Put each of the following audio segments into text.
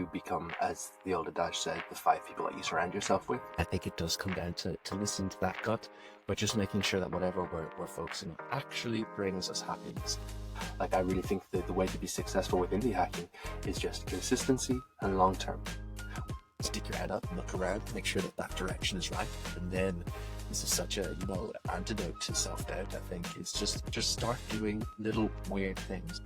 to become, as the old adage said, the 5 people that you surround yourself with. I think it does come down to listening to that gut, but just making sure that whatever we're focusing on actually brings us happiness. Like, I really think that the way to be successful with indie hacking is just consistency and long term. Stick your head up, look around, make sure that direction is right, and then this is such a antidote to self-doubt. I think is just start doing little weird things.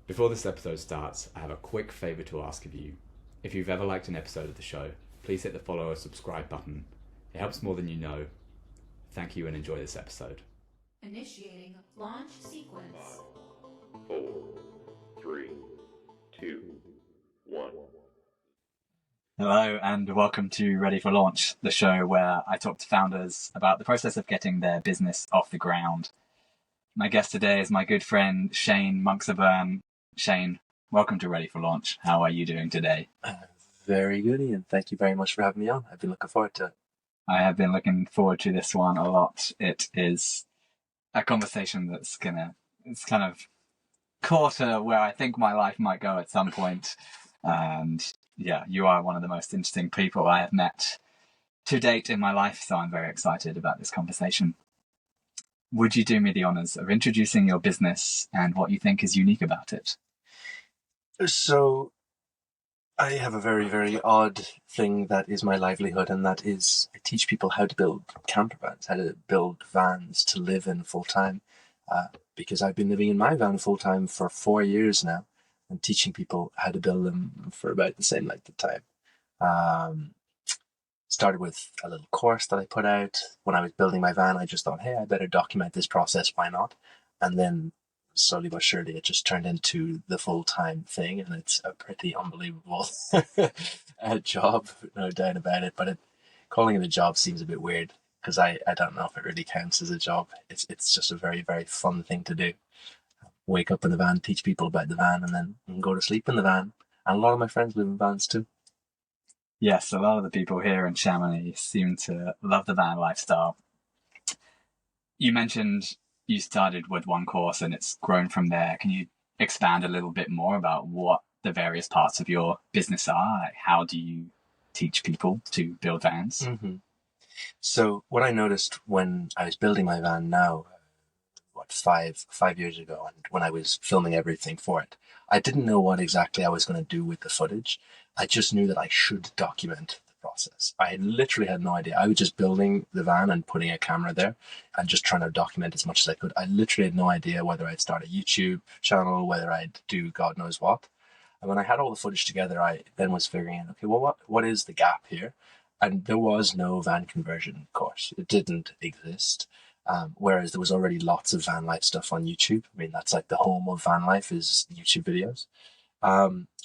Before this episode starts, I have a quick favour to ask of you. If you've ever liked an episode of the show, please hit the follow or subscribe button. It helps more than you know. Thank you and enjoy this episode. Initiating launch sequence. 5, 4, 3, 2, 1. Hello and welcome to Ready for Launch, the show where I talk to founders about the process of getting their business off the ground. My guest today is my good friend Shane Monksabern. Shane, welcome to Ready for Launch. How are you doing today? Very good, Ian. Thank you very much for having me on. I've been looking forward to it. I have been looking forward to this one a lot. It is a conversation that's it's kind of core to where I think my life might go at some point. And yeah, you are one of the most interesting people I have met to date in my life, so I'm very excited about this conversation. Would you do me the honors of introducing your business and what you think is unique about it? So, I have a very, very odd thing that is my livelihood, and that is I teach people how to build camper vans, how to build vans to live in full time, because I've been living in my van full time for 4 years now, and teaching people how to build them for about the same length of time. Started with a little course that I put out. When I was building my van, I just thought, hey, I better document this process, why not? And then slowly but surely it just turned into the full-time thing, and it's a pretty unbelievable job, no doubt about it. But calling it a job seems a bit weird, because I don't know if it really counts as a job. It's just a very, very fun thing to do. Wake up in the van, teach people about the van, and then go to sleep in the van. And a lot of my friends live in vans too. Yes, a lot of the people here in Chamonix seem to love the van lifestyle. You mentioned you started with one course and it's grown from there. Can you expand a little bit more about what the various parts of your business are? Like, how do you teach people to build vans? Mm-hmm. So what I noticed when I was building my van now, 5 years ago, and when I was filming everything for it, I didn't know what exactly I was going to do with the footage. I just knew that I should document the process. I literally had no idea. I was just building the van and putting a camera there and just trying to document as much as I could. I literally had no idea whether I'd start a YouTube channel, whether I'd do God knows what. And when I had all the footage together, I then was figuring out, okay, well, what is the gap here? And there was no van conversion course. It didn't exist. Whereas there was already lots of van life stuff on YouTube. I mean, that's like the home of van life is YouTube videos.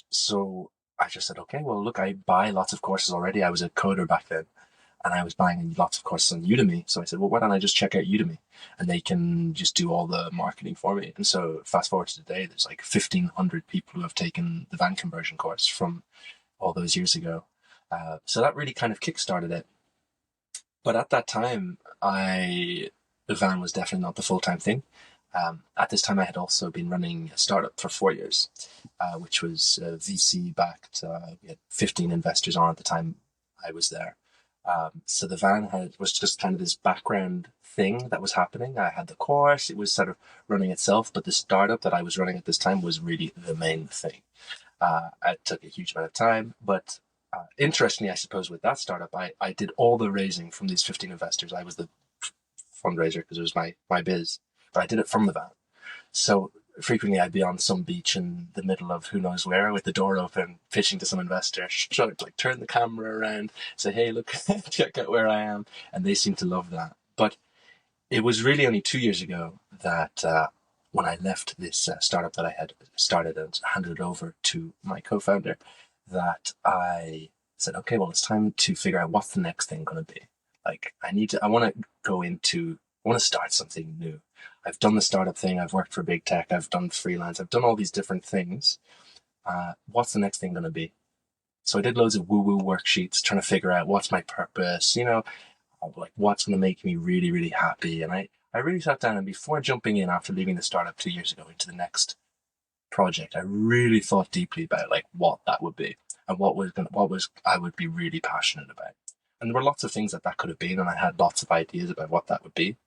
So I just said, okay, well, look, I buy lots of courses already. I was a coder back then, and I was buying lots of courses on Udemy. So I said, well, why don't I just check out Udemy, and they can just do all the marketing for me. And so fast forward to today, there's like 1,500 people who have taken the van conversion course from all those years ago. So that really kind of kickstarted it. But at that time, the van was definitely not the full-time thing. At this time, I had also been running a startup for 4 years, which was VC-backed. We had 15 investors on at the time I was there. So the van was just kind of this background thing that was happening. I had the course. It was sort of running itself, but the startup that I was running at this time was really the main thing. It took a huge amount of time, but interestingly, I suppose with that startup, I did all the raising from these 15 investors. I was the fundraiser because it was my biz, but I did it from the van. So frequently I'd be on some beach in the middle of who knows where with the door open, pitching to some investor, trying to like turn the camera around, say, hey, look, check out where I am. And they seem to love that. But it was really only 2 years ago that when I left this startup that I had started and handed it over to my co-founder, that I said, okay, well, it's time to figure out what's the next thing going to be. Like, I want to start something new. I've done the startup thing. I've worked for big tech. I've done freelance. I've done all these different things. What's the next thing going to be? So I did loads of woo-woo worksheets trying to figure out what's my purpose, like what's going to make me really, really happy. And I really sat down, and before jumping in after leaving the startup 2 years ago into the next project, I really thought deeply about like what that would be and what was I would be really passionate about. And there were lots of things that that could have been, and I had lots of ideas about what that would be.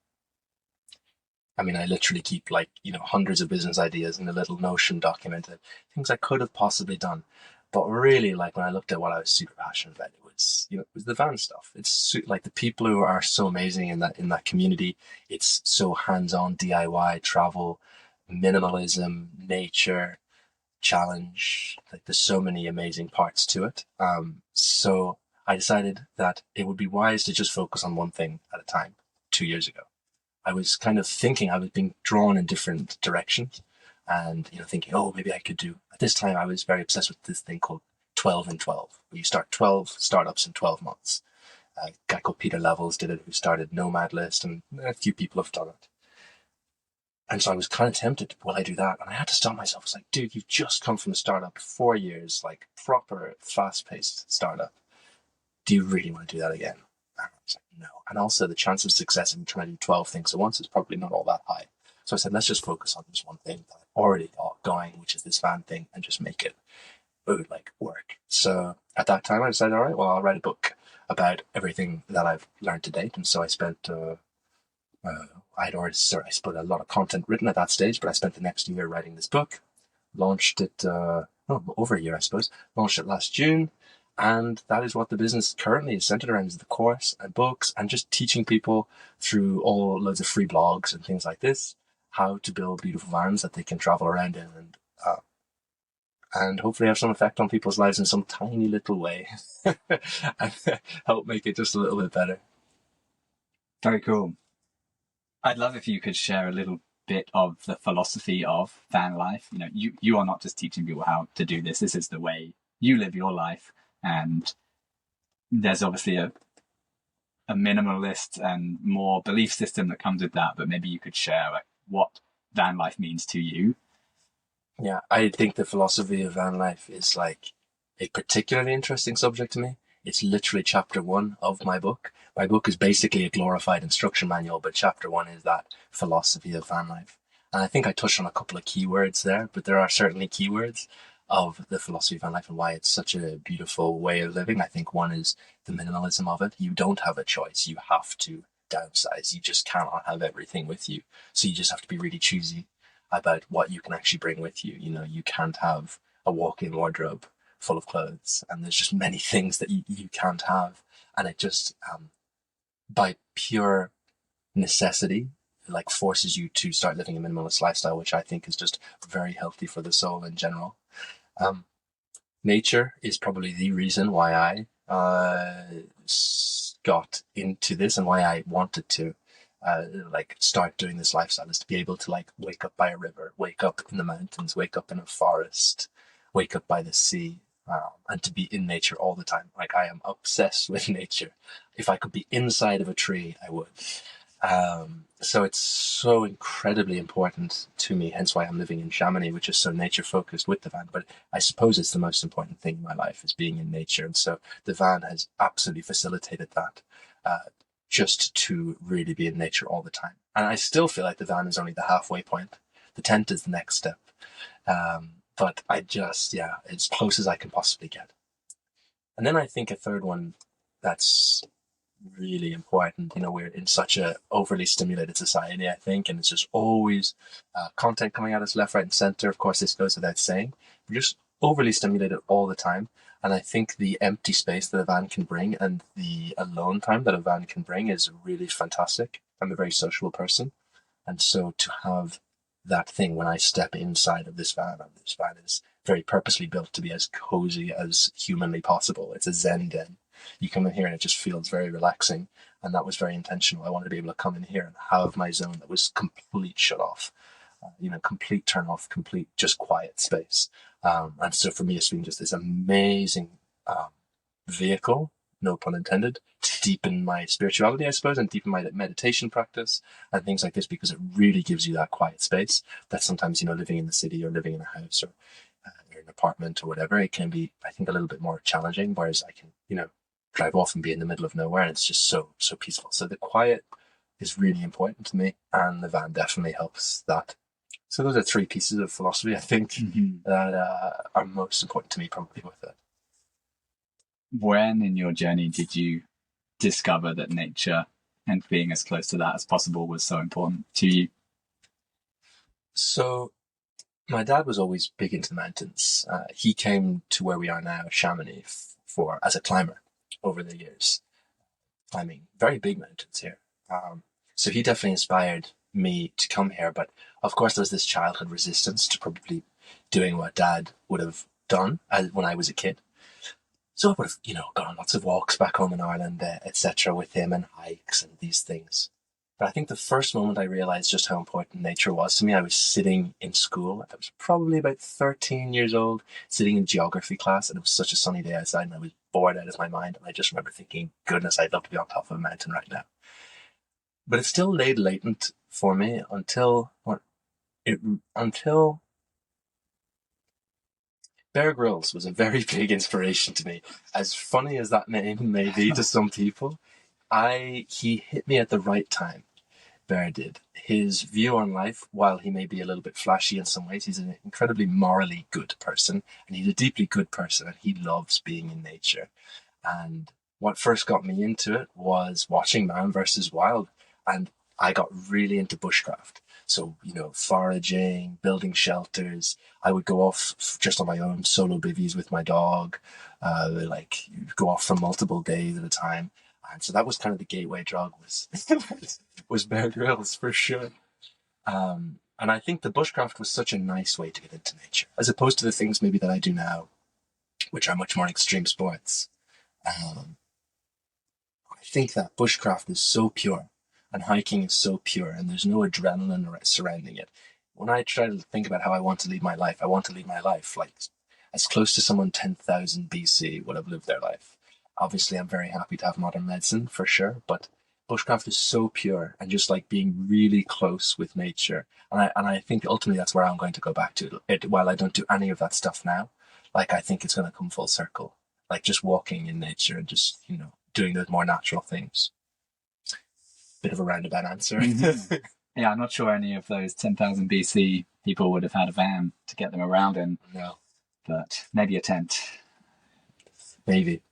I mean, I literally keep like, hundreds of business ideas in a little Notion document of things I could have possibly done. But really, like when I looked at what I was super passionate about, it was the van stuff. It's like the people who are so amazing in that community. It's so hands-on DIY, travel, minimalism, nature, challenge. Like there's so many amazing parts to it. So I decided that it would be wise to just focus on one thing at a time 2 years ago. I was kind of thinking I was being drawn in different directions and, thinking, oh, maybe I could do. At this time, I was very obsessed with this thing called 12 in 12, where you start 12 startups in 12 months. A guy called Peter Levels did it, who started Nomad List, and a few people have done it. And so I was kind of tempted, will I do that? And I had to stop myself. I was like, dude, you've just come from a startup, 4 years, like proper fast-paced startup. Do you really want to do that again? And I was like, no. And also the chance of success in trying to do 12 things at once is probably not all that high. So I said, let's just focus on this one thing that I've already got going, which is this van thing, and just make it like work. So at that time I decided, all right, well, I'll write a book about everything that I've learned to date. And so I spent, I spent a lot of content written at that stage, but I spent the next year writing this book, launched it, over a year, I suppose, launched it last June. And that is what the business currently is centered around, is the course and books and just teaching people through all loads of free blogs and things like this, how to build beautiful vans that they can travel around in and hopefully have some effect on people's lives in some tiny little way and help make it just a little bit better. Very cool. I'd love if you could share a little bit of the philosophy of van life. You are not just teaching people how to do this. This is the way you live your life. And there's obviously a minimalist and more belief system that comes with that, but maybe you could share like what van life means to you. Yeah, I think the philosophy of van life is like a particularly interesting subject to me. It's literally chapter 1 of my book. My book is basically a glorified instruction manual, but chapter 1 is that philosophy of van life. And I think I touched on a couple of keywords there, but there are certainly keywords of the philosophy of van life and why it's such a beautiful way of living. I think one is the minimalism of it. You don't have a choice. You have to downsize. You just cannot have everything with you. So you just have to be really choosy about what you can actually bring with you. You can't have a walk-in wardrobe full of clothes, and there's just many things that you can't have. And it just, by pure necessity, like forces you to start living a minimalist lifestyle, which I think is just very healthy for the soul in general. Nature is probably the reason why I got into this and why I wanted to start doing this lifestyle, is to be able to like wake up by a river, wake up in the mountains, wake up in a forest, wake up by the sea, and to be in nature all the time. Like I am obsessed with nature. If I could be inside of a tree, I would. So it's so incredibly important to me, hence why I'm living in Chamonix, which is so nature focused with the van. But I suppose it's the most important thing in my life, is being in nature. And so the van has absolutely facilitated that, just to really be in nature all the time. And I still feel like the van is only the halfway point. The tent is the next step. But I just, as close as I can possibly get. And then I think a third one that's really important. We're in such a overly stimulated society, I think, and it's just always content coming at us left, right, and center. Of course, this goes without saying. We're just overly stimulated all the time. And I think the empty space that a van can bring and the alone time that a van can bring is really fantastic. I'm a very sociable person. And so to have that thing when I step inside of this van, and this van is very purposely built to be as cozy as humanly possible. It's a Zen den. You come in here and it just feels very relaxing. And that was very intentional. I wanted to be able to come in here and have my zone that was complete shut off, complete turn off, complete just quiet space. And so for me, it's been just this amazing vehicle, no pun intended, to deepen my spirituality, I suppose, and deepen my meditation practice and things like this, because it really gives you that quiet space that sometimes, living in the city or living in a house or an apartment or whatever, it can be, I think, a little bit more challenging, whereas I can, drive off and be in the middle of nowhere and it's just so peaceful. So the quiet is really important to me, and the van definitely helps that. So those are three pieces of philosophy, I think, Mhm. that are most important to me, probably with it. When in your journey did you discover that nature and being as close to that as possible was so important to you? So my dad was always big into the mountains. He came to where we are now, Chamonix, for as a climber over the years, climbing very big mountains here. So he definitely inspired me to come here. But of course, there's this childhood resistance to probably doing what Dad would have done when I was a kid. So I would have, gone on lots of walks back home in Ireland, etc., with him, and hikes and these things. But I think the first moment I realized just how important nature was to me, I was sitting in school. I was probably about 13 years old, sitting in geography class, and it was such a sunny day outside, and I was bored out of my mind. And I just remember thinking, goodness, I'd love to be on top of a mountain right now. But it still laid latent for me until Bear Grylls was a very big inspiration to me. As funny as that name may be to some people, he hit me at the right time. Bear did. His view on life, while he may be a little bit flashy in some ways, he's an incredibly morally good person, and he's a deeply good person, and he loves being in nature. And what first got me into it was watching Man vs. Wild, and I got really into bushcraft. So, foraging, building shelters. I would go off just on my own solo bivvies with my dog, like go off for multiple days at a time. And so that was kind of the gateway drug was was Bear Grylls for sure. And I think the bushcraft was such a nice way to get into nature, as opposed to the things maybe that I do now, which are much more extreme sports. Um, I think that bushcraft is so pure and hiking is so pure and there's no adrenaline surrounding it. When I try to think about how I want to lead my life, I want to lead my life like as close to someone 10,000 BC would have lived their life. Obviously, I'm very happy to have modern medicine for sure, but bushcraft is so pure and just like being really close with nature. And I think ultimately that's where I'm going to go back to it. While I don't do any of that stuff now, like I think it's going to come full circle. Like just walking in nature and just, doing those more natural things. Bit of a roundabout answer. Mhm. Yeah, I'm not sure any of those 10,000 BC people would have had a van to get them around in, No, but maybe a tent. maybe.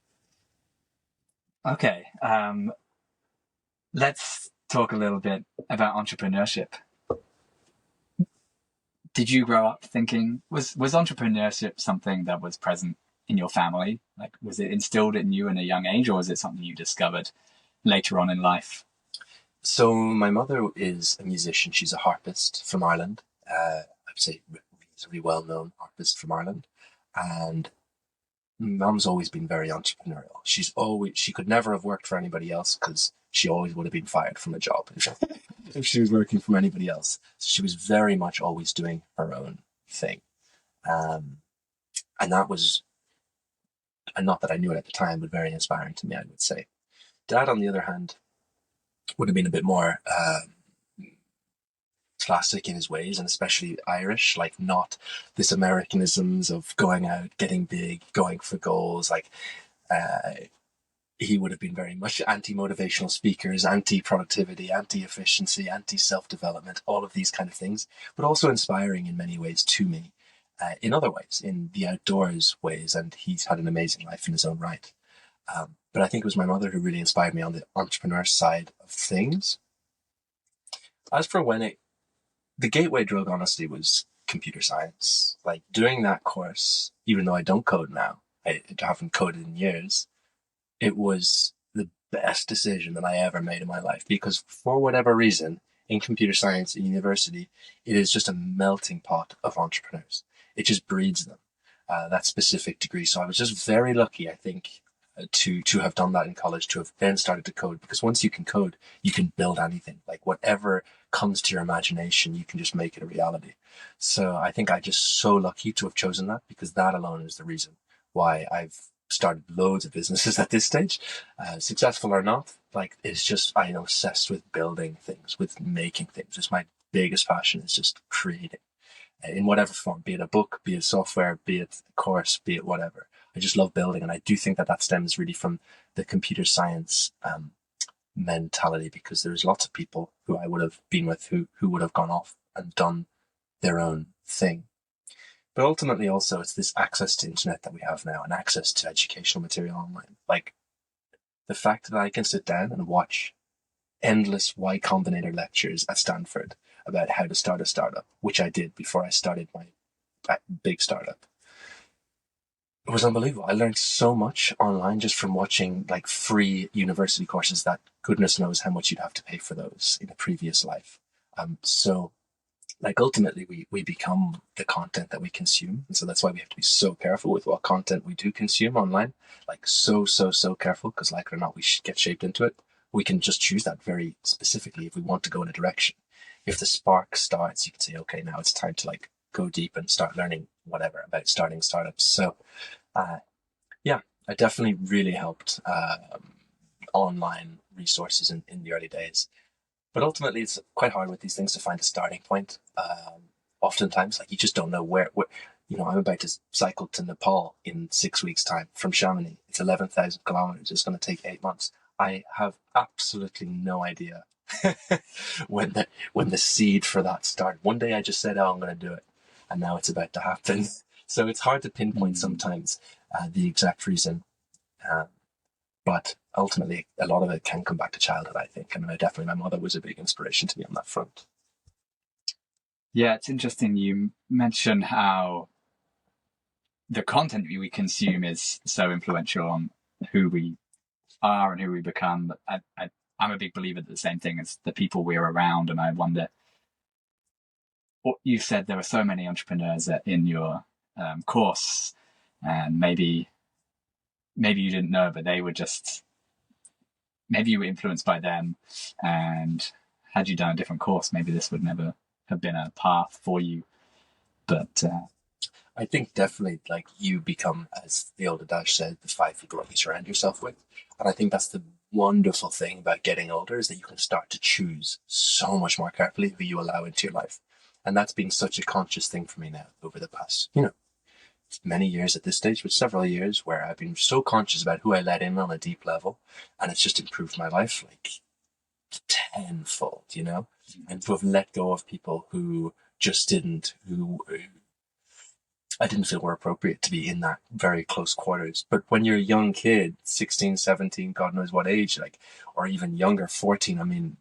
Okay, let's talk a little bit about entrepreneurship. Did you grow up thinking, was entrepreneurship something that was present in your family? Like, was it instilled in you in a young age, or was it something you discovered later on in life? So my mother is a musician. She's a harpist from Ireland. I'd say reasonably well-known harpist from Ireland. And Mum's always been very entrepreneurial. She could never have worked for anybody else because she always would have been fired from a job if she was working for anybody else. So she was very much always doing her own thing. Um, and that was, and not that I knew it at the time, but very inspiring to me, I would say. Dad, on the other hand, would have been a bit more classic in his ways, and especially Irish, like not this Americanisms of going out, getting big, going for goals. Like uh, he would have been very much anti-motivational speakers, anti-productivity, anti-efficiency, anti-self-development, all of these kind of things, but also inspiring in many ways to me. In other ways, in the outdoors ways, and he's had an amazing life in his own right. But I think it was my mother who really inspired me on the entrepreneur side of things. As for the gateway drug honestly was computer science. Like doing that course, even though I don't code now, I haven't coded in years, it was the best decision that I ever made in my life because for whatever reason, in computer science in university, it is just a melting pot of entrepreneurs. It just breeds them, that specific degree. So I was just very lucky, I think, to have done that in college, to have then started to code, because once you can code, you can build anything. Like whatever comes to your imagination, you can just make it a reality. So I think I just so lucky to have chosen that, because that alone is the reason why I've started loads of businesses at this stage, successful or not. Like it's just, I'm obsessed with building things, with making things. It's my biggest passion, is just creating in whatever form, be it a book, be it software, be it a course, be it whatever. I just love building, and I do think that that stems really from the computer science mentality, because there's lots of people who I would have been with who would have gone off and done their own thing. But ultimately also it's this access to internet that we have now and access to educational material online. Like the fact that I can sit down and watch endless Y Combinator lectures at Stanford about how to start a startup, which I did before I started my big startup. It was unbelievable. I learned so much online just from watching like free university courses that goodness knows how much you'd have to pay for those in a previous life. So like ultimately we become the content that we consume. And so that's why we have to be so careful with what content we do consume online. Like so careful, because like it or not, we should get shaped into it. We can just choose that very specifically if we want to go in a direction. If the spark starts, you can say, okay, now it's time to like go deep and start learning whatever about starting startups. So yeah, I definitely really helped online resources in the early days. But ultimately, it's quite hard with these things to find a starting point. Oftentimes, like you just don't know where. You know, I'm about to cycle to Nepal in 6 weeks' time from Chamonix. It's 11,000 kilometers. It's going to take 8 months. I have absolutely no idea when the seed for that started. One day I just said, "Oh, I'm going to do it," and now it's about to happen. So it's hard to pinpoint sometimes the exact reason. But ultimately, a lot of it can come back to childhood, I think. And definitely my mother was a big inspiration to me on that front. Yeah, it's interesting you mentioned how the content we consume is so influential on who we are and who we become. But I'm a big believer that the same thing as the people we're around. And I wonder, what you said, there were so many entrepreneurs in your course, and maybe you didn't know, but they were just, maybe you were influenced by them, and had you done a different course, maybe this would never have been a path for you. But I think definitely like you become, as the old adage said, the 5 people that you surround yourself with. And I think that's the wonderful thing about getting older, is that you can start to choose so much more carefully who you allow into your life. And that's been such a conscious thing for me now over the past, many years at this stage, but several years where I've been so conscious about who I let in on a deep level. And it's just improved my life like tenfold, and to have let go of people who just didn't, who I didn't feel were appropriate to be in that very close quarters. But when you're a young kid, 16, 17, God knows what age, like, or even younger, 14, I mean,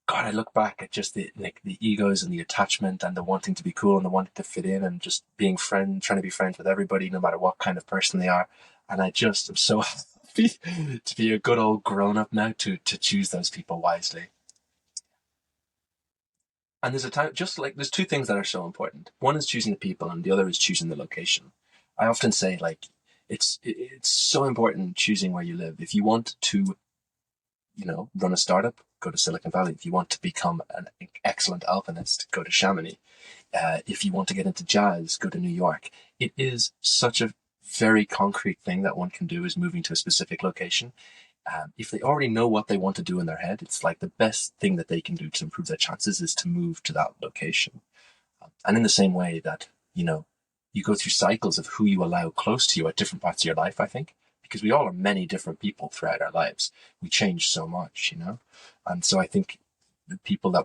God, I look back at just the egos and the attachment and the wanting to be cool and the wanting to fit in and just trying to be friends with everybody, no matter what kind of person they are. And I just am so happy to be a good old grown up now to choose those people wisely. And there's a time, just like there's two things that are so important. One is choosing the people, and the other is choosing the location. I often say, like, it's so important choosing where you live. If you want to, run a startup, go to Silicon Valley. If you want to become an excellent alpinist, go to Chamonix. If you want to get into jazz, go to New York. It is such a very concrete thing that one can do, is moving to a specific location. If they already know what they want to do in their head, it's like the best thing that they can do to improve their chances is to move to that location. And in the same way that, you go through cycles of who you allow close to you at different parts of your life, I think, because we all are many different people throughout our lives. We change so much, And so I think the people that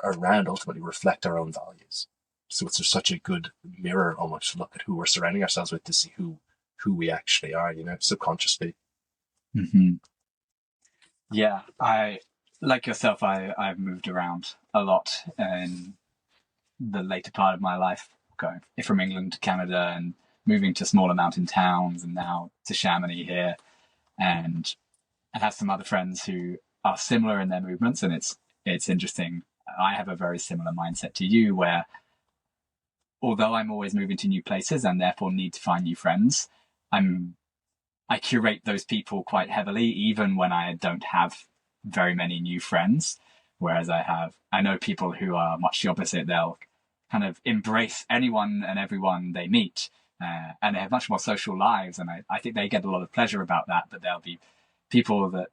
are around ultimately reflect our own values. So it's such a good mirror almost to look at who we're surrounding ourselves with to see who we actually are, subconsciously. Mm-hmm. Yeah, I, like yourself, I've moved around a lot in the later part of my life, going from England to Canada and moving to smaller mountain towns, and now to Chamonix here. And I have some other friends who are similar in their movements, and it's interesting. I have a very similar mindset to you, where although I'm always moving to new places and therefore need to find new friends, I curate those people quite heavily, even when I don't have very many new friends. Whereas I know people who are much the opposite. They'll kind of embrace anyone and everyone they meet, and they have much more social lives. And I think they get a lot of pleasure about that. But there'll be people that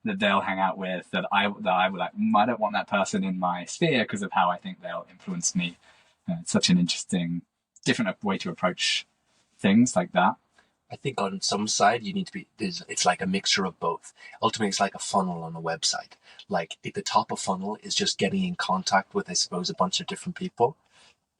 they'll hang out with that I would like, I don't want that person in my sphere because of how I think they'll influence me. It's such an interesting, different way to approach things like that. I think on some side you need to be, it's like a mixture of both. Ultimately, it's like a funnel on a website. Like at the top of funnel is just getting in contact with, I suppose, a bunch of different people.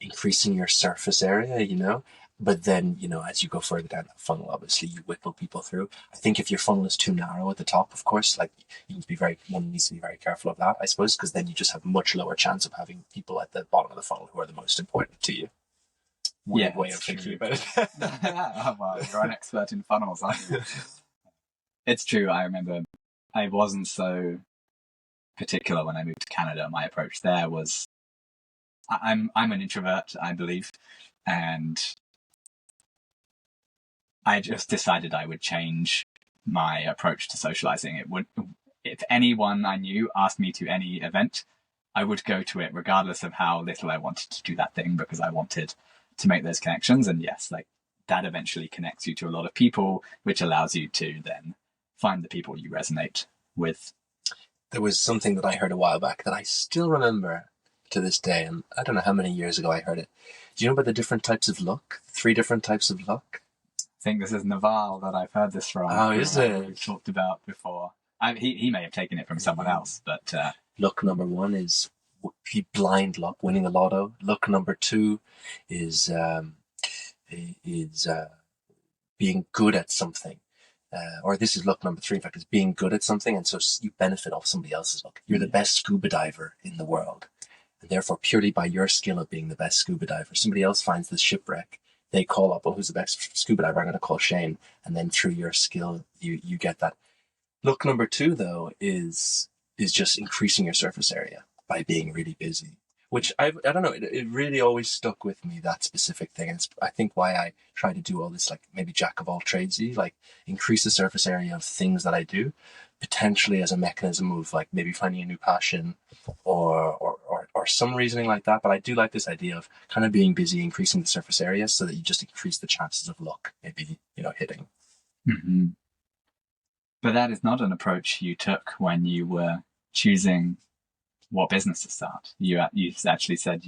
increasing your surface area, you know. But then, you know, as you go further down that funnel, obviously you whittle people through. I think if your funnel is too narrow at the top, of course, like one needs to be very careful of that, I suppose, because then you just have much lower chance of having people at the bottom of the funnel who are the most important to you. Weird way of thinking about it. Well, you're an expert in funnels, aren't you? It's true. I remember I wasn't so particular when I moved to Canada. My approach there was I'm an introvert, I believe, and I just decided I would change my approach to socializing. It would, if anyone I knew asked me to any event, I would go to it regardless of how little I wanted to do that thing, because I wanted to make those connections. And yes, like that eventually connects you to a lot of people, which allows you to then find the people you resonate with. There was something that I heard a while back that I still remember to this day, and I don't know how many years ago I heard it. Do you know about the different types of luck? 3 different types of luck? I think this is Naval that I've heard this from. Oh, is it? We've talked about before. He may have taken it from someone else, but luck number 1 is blind luck, winning the lotto. Luck number 2 is being good at something. Or this is luck number 3, in fact, is being good at something, and so you benefit off somebody else's luck. You're the best scuba diver in the world, and therefore, purely by your skill of being the best scuba diver, somebody else finds this shipwreck, they call up, oh, who's the best scuba diver? I'm going to call Shane, and then through your skill, you get that. Luck number 2, though, is just increasing your surface area by being really busy. Which I don't know, it really always stuck with me, that specific thing. And it's, I think, why I try to do all this, like maybe jack of all tradesy, like increase the surface area of things that I do, potentially as a mechanism of like maybe finding a new passion or some reasoning like that. But I do like this idea of kind of being busy, increasing the surface area so that you just increase the chances of luck, maybe, you know, hitting. Mm-hmm. But that is not an approach you took when you were choosing what business to start. You actually said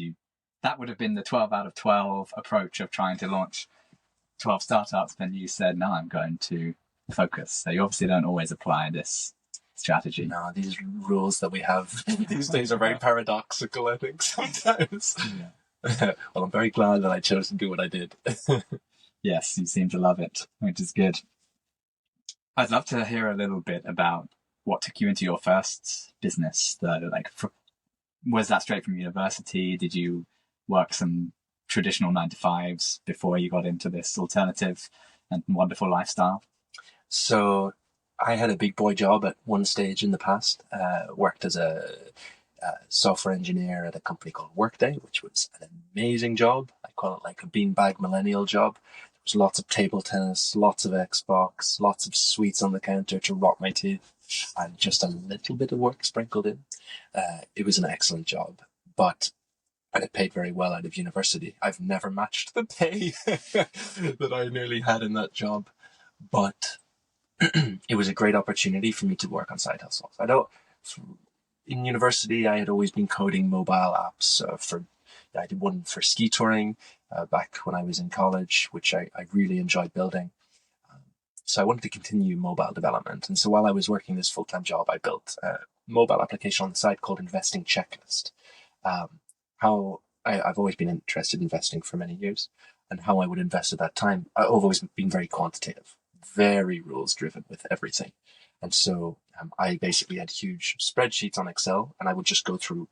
that would have been the 12 out of 12 approach of trying to launch 12 startups. Then you said, no, I'm going to focus. So you obviously don't always apply this strategy. No, these rules that we have these days are very paradoxical, I think, sometimes. Yeah. Well, I'm very glad that I chose to do what I did. Yes, you seem to love it, which is good. I'd love to hear a little bit about what took you into your first business. Was that straight from university? Did you work some traditional 9-to-5s before you got into this alternative and wonderful lifestyle? So I had a big boy job at one stage in the past. Worked as a software engineer at a company called Workday, which was an amazing job. I call it like a beanbag millennial job. There was lots of table tennis, lots of Xbox, lots of sweets on the counter to rot my teeth, and just a little bit of work sprinkled in. It was an excellent job, but and it paid very well out of university. I've never matched the pay that I nearly had in that job, but it was a great opportunity for me to work on side hustles. In university, I had always been coding mobile apps I did one for ski touring back when I was in college, which I really enjoyed building. So I wanted to continue mobile development. And so while I was working this full-time job, I built a mobile application on the side called Investing Checklist. I've always been interested in investing for many years, and how I would invest at that time. I've always been very quantitative, very rules driven with everything. And so I basically had huge spreadsheets on Excel, and I would just go through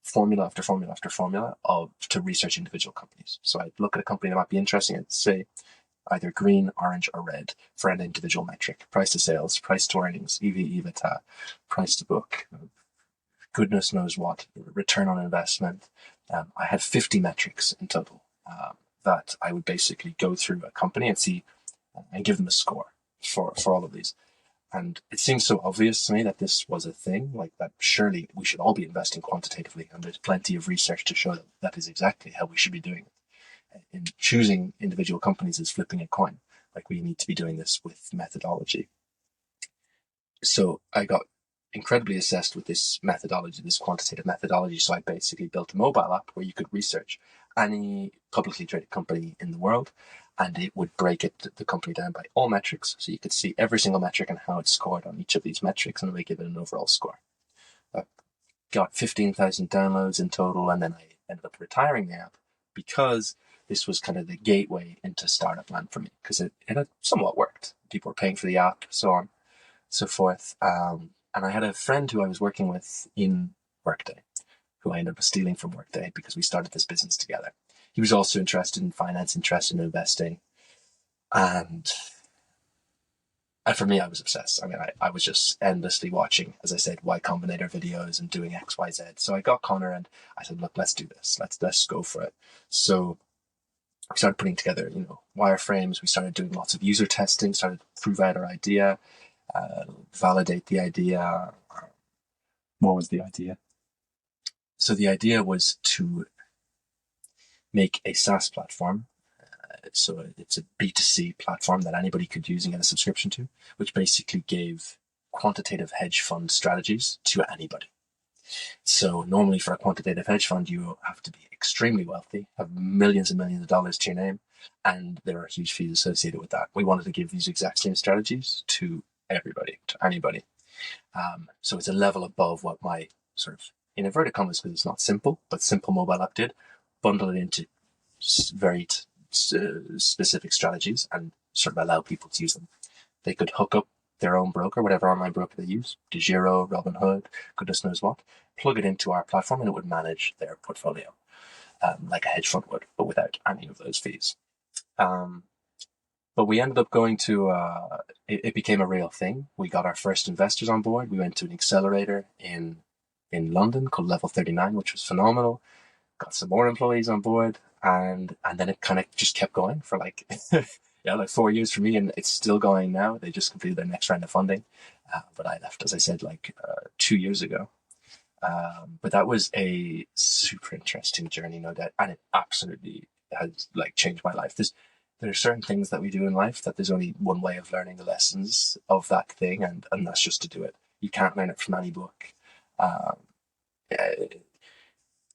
formula after formula after formula to research individual companies. So I'd look at a company that might be interesting and say either green, orange, or red for an individual metric: price to sales, price to earnings, EV/EBITDA, price to book, goodness knows what, return on investment. I had 50 metrics in total that I would basically go through a company and see and give them a score for all of these. And it seems so obvious to me that this was a thing, like that surely we should all be investing quantitatively, and there's plenty of research to show that that is exactly how we should be doing it. In choosing individual companies is flipping a coin. Like, we need to be doing this with methodology. So I got incredibly obsessed with this methodology, this quantitative methodology. So I basically built a mobile app where you could research any publicly traded company in the world, and it would break the company down by all metrics. So you could see every single metric and how it scored on each of these metrics, and it would give it an overall score. I got 15,000 downloads in total, and then I ended up retiring the app. because this was kind of the gateway into startup land for me, because it had somewhat worked. People were paying for the app, so on, so forth. And I had a friend who I was working with in Workday, who I ended up stealing from Workday because we started this business together. He was also interested in finance, interested in investing. And for me, I was obsessed. I mean, I was just endlessly watching, as I said, Y Combinator videos and doing X, Y, Z. So I got Connor and I said, look, let's do this. Let's go for it. So we started putting together, wireframes. We started doing lots of user testing, started to prove out our idea, validate the idea. What was the idea? So the idea was to make a SaaS platform. So it's a B2C platform that anybody could use and get a subscription to, which basically gave quantitative hedge fund strategies to anybody. So normally for a quantitative hedge fund, you have to be extremely wealthy, have millions and millions of dollars to your name, and there are huge fees associated with that. We wanted to give these exact same strategies to everybody, to anybody. So it's a level above what my sort of, in inverted commas, because it's not simple, but simple mobile app did, bundle it into very specific strategies and sort of allow people to use them. They could hook up their own broker, whatever online broker they use, DeGiro, Robinhood, goodness knows what, plug it into our platform and it would manage their portfolio like a hedge fund would, but without any of those fees. But we ended up going to, it became a real thing. We got our first investors on board. We went to an accelerator in London called Level 39, which was phenomenal. Got some more employees on board, and then it kind of just kept going for like, like 4 years for me, and it's still going now. They just completed their next round of funding. But I left, as I said, 2 years ago. But that was a super interesting journey, no doubt. And it absolutely has changed my life. There are certain things that we do in life that there's only one way of learning the lessons of that thing, and that's just to do it. You can't learn it from any book.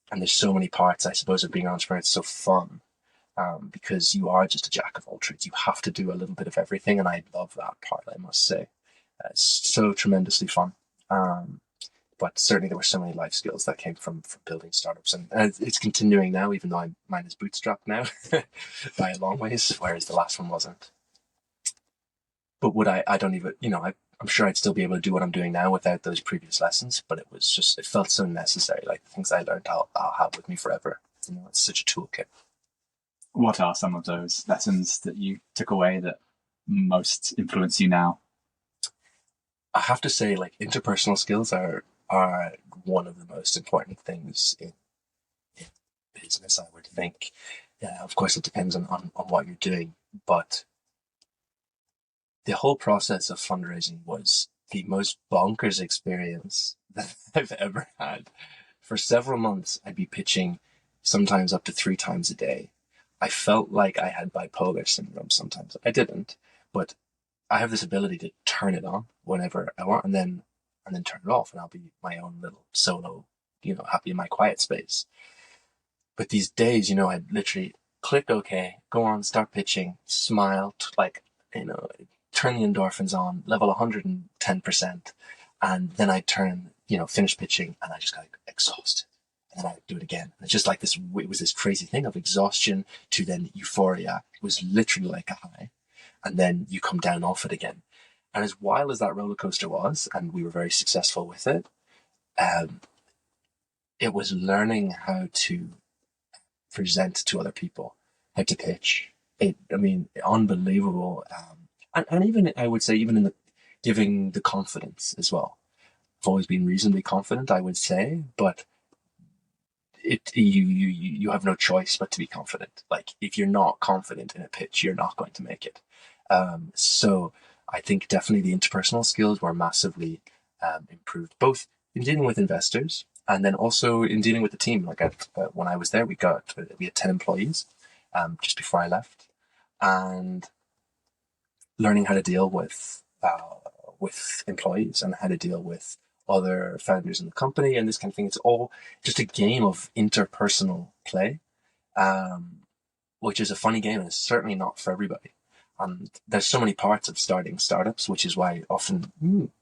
And there's so many parts, I suppose, of being an entrepreneur. It's so fun because you are just a jack of all trades. You have to do a little bit of everything, and I love that part, I must say. It's so tremendously fun. But certainly there were so many life skills that came from building startups, and it's continuing now, even though mine is bootstrapped now by a long ways, whereas the last one wasn't. But I don't even, I'm sure I'd still be able to do what I'm doing now without those previous lessons, but it felt so necessary. Like the things I learned, I'll have with me forever. It's such a toolkit. What are some of those lessons that you took away that most influence you now? I have to say, interpersonal skills are one of the most important things in business, I would think. Yeah, of course, it depends on what you're doing, but the whole process of fundraising was the most bonkers experience that I've ever had. For several months, I'd be pitching sometimes up to 3 times a day. I felt like I had bipolar syndrome sometimes. I didn't, but I have this ability to turn it on whenever I want and then turn it off, and I'll be my own little solo, happy in my quiet space. But these days, I'd literally click OK, go on, start pitching, smile, turn the endorphins on, level 110%, and then I turn, finish pitching, and I just got exhausted. And then I do it again. And it's just like this, it was this crazy thing of exhaustion to then euphoria. It was literally like a high. And then you come down off it again. And as wild as that roller coaster was, and we were very successful with it, it was learning how to present to other people, how to pitch. Unbelievable. And even, I would say, even in the giving the confidence as well. I've always been reasonably confident, I would say, but you have no choice but to be confident. If you're not confident in a pitch, you're not going to make it. So I think definitely the interpersonal skills were massively improved, both in dealing with investors and then also in dealing with the team. When I was there, we had 10 employees just before I left, and learning how to deal with employees and how to deal with other founders in the company and this kind of thing. It's all just a game of interpersonal play, which is a funny game, and it's certainly not for everybody. And there's so many parts of starting startups, which is why often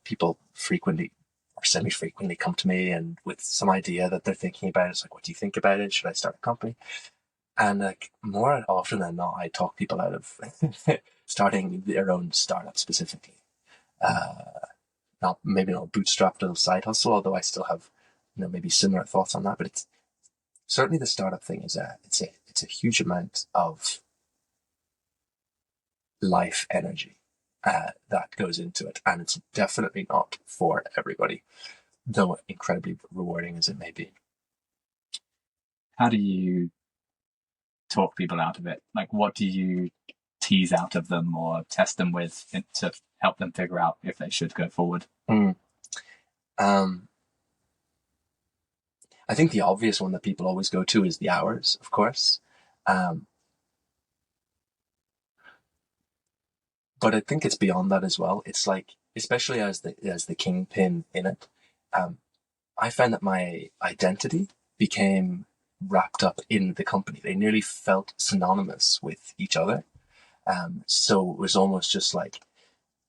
people frequently or semi-frequently come to me and with some idea that they're thinking about. It's like, what do you think about it? Should I start a company? And like more often than not, I talk people out of starting their own startup specifically. Not maybe not a bootstrapped little side hustle, although I still have, maybe similar thoughts on that. But it's certainly the startup thing is it's a huge amount of life energy that goes into it, and it's definitely not for everybody, though incredibly rewarding as it may be. How do you talk people out of it? Like, what do you tease out of them or test them with to help them figure out if they should go forward? Um, I think the obvious one that people always go to is the hours, of course. Um, but I think it's beyond that as well. It's like, especially as the kingpin in it, um, I found that my identity became wrapped up in the company. They nearly felt synonymous with each other. So it was almost just like,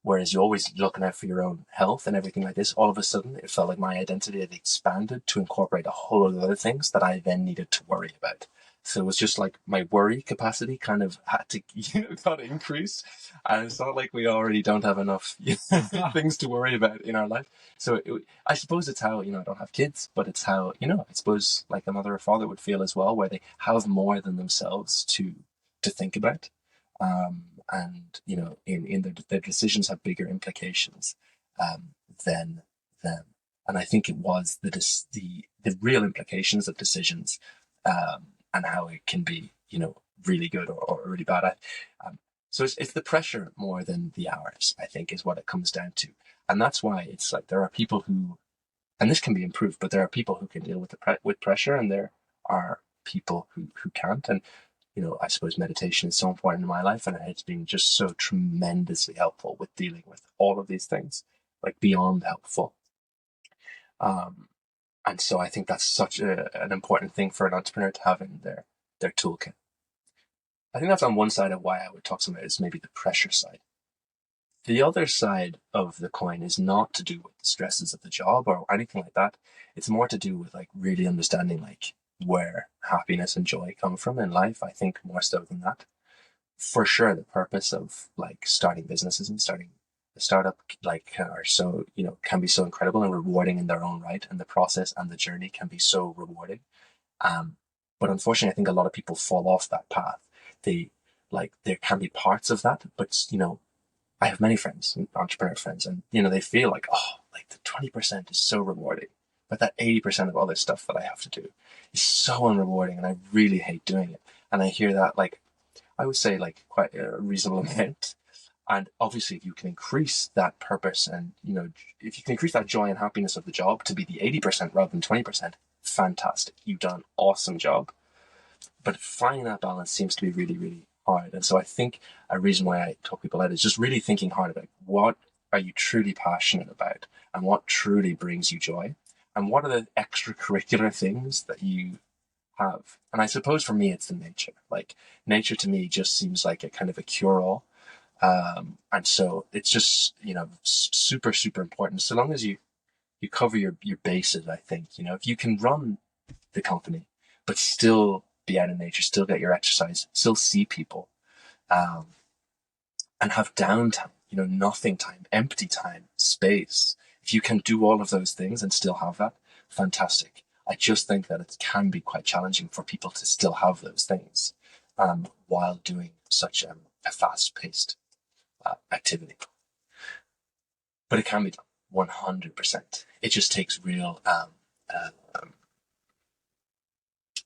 whereas you're always looking out for your own health and everything like this, all of a sudden it felt like my identity had expanded to incorporate a whole lot of other things that I then needed to worry about. So it was just like my worry capacity kind of had to, got increased. And it's not like we already don't have enough things to worry about in our life. So I suppose it's how, I don't have kids, but it's how, I suppose like a mother or father would feel as well, where they have more than themselves to think about. And in their decisions have bigger implications than them. And I think it was the real implications of decisions, and how it can be really good or really bad. So it's the pressure more than the hours, I think, is what it comes down to. And that's why it's like there are people who, and this can be improved, but there are people who can deal with with pressure, and there are people who can't. And I suppose meditation is so important in my life, and it's been just so tremendously helpful with dealing with all of these things, like beyond helpful. And so I think that's such an important thing for an entrepreneur to have in their toolkit. I think that's on one side of why I would talk about is maybe the pressure side. The other side of the coin is not to do with the stresses of the job or anything like that. It's more to do with like really understanding like where happiness and joy come from in life. I think more so than that. For sure, the purpose of like starting businesses and starting a startup like are so can be so incredible and rewarding in their own right, and the process and the journey can be so rewarding. But unfortunately, I think a lot of people fall off that path. They like there can be parts of that, but I have many friends, entrepreneur friends, and they feel like, oh, like the 20% is so rewarding, but that 80% of other stuff that I have to do is so unrewarding, and I really hate doing it. And I hear that like I would say like quite a reasonable amount. And obviously, if you can increase that purpose and if you can increase that joy and happiness of the job to be the 80% rather than 20%, fantastic. You've done an awesome job. But finding that balance seems to be really, really hard. And so I think a reason why I talk people out is just really thinking hard about what are you truly passionate about and what truly brings you joy, and what are the extracurricular things that you have. And I suppose for me, it's the nature. Like nature to me just seems like a kind of a cure-all. And so it's just, super, super important. So long as you cover your bases, I think, if you can run the company, but still be out in nature, still get your exercise, still see people, and have downtime, nothing time, empty time, space. If you can do all of those things and still have that, fantastic. I just think that it can be quite challenging for people to still have those things while doing such a fast-paced activity. But it can be done 100%. It just takes real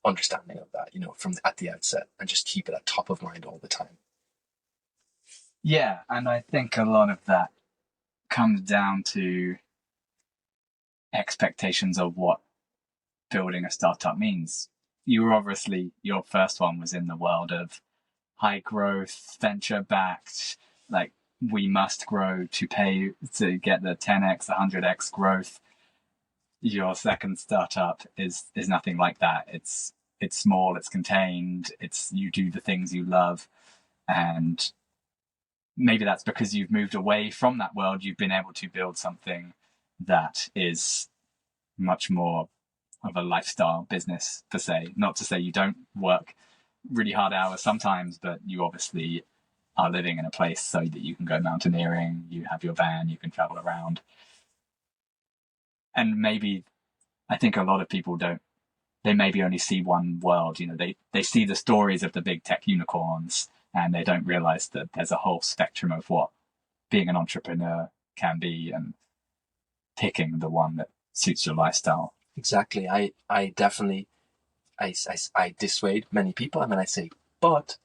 understanding of that, from at the outset, and just keep it at top of mind all the time. Yeah, and I think a lot of that comes down to expectations of what building a startup means. You were obviously, your first one was in the world of high growth, venture backed, like we must grow to pay to get the 10x, 100x growth. Your second startup is nothing like that. It's small, it's contained, you do the things you love, and maybe that's because you've moved away from that world. You've been able to build something that is much more of a lifestyle business per se. Not to say you don't work really hard hours sometimes, but you obviously are living in a place so that you can go mountaineering, you have your van, you can travel around. And maybe, I think a lot of people don't, they maybe only see one world. They see the stories of the big tech unicorns, and they don't realize that there's a whole spectrum of what being an entrepreneur can be, and picking the one that suits your lifestyle. Exactly. I definitely, I dissuade many people. I mean, I say, but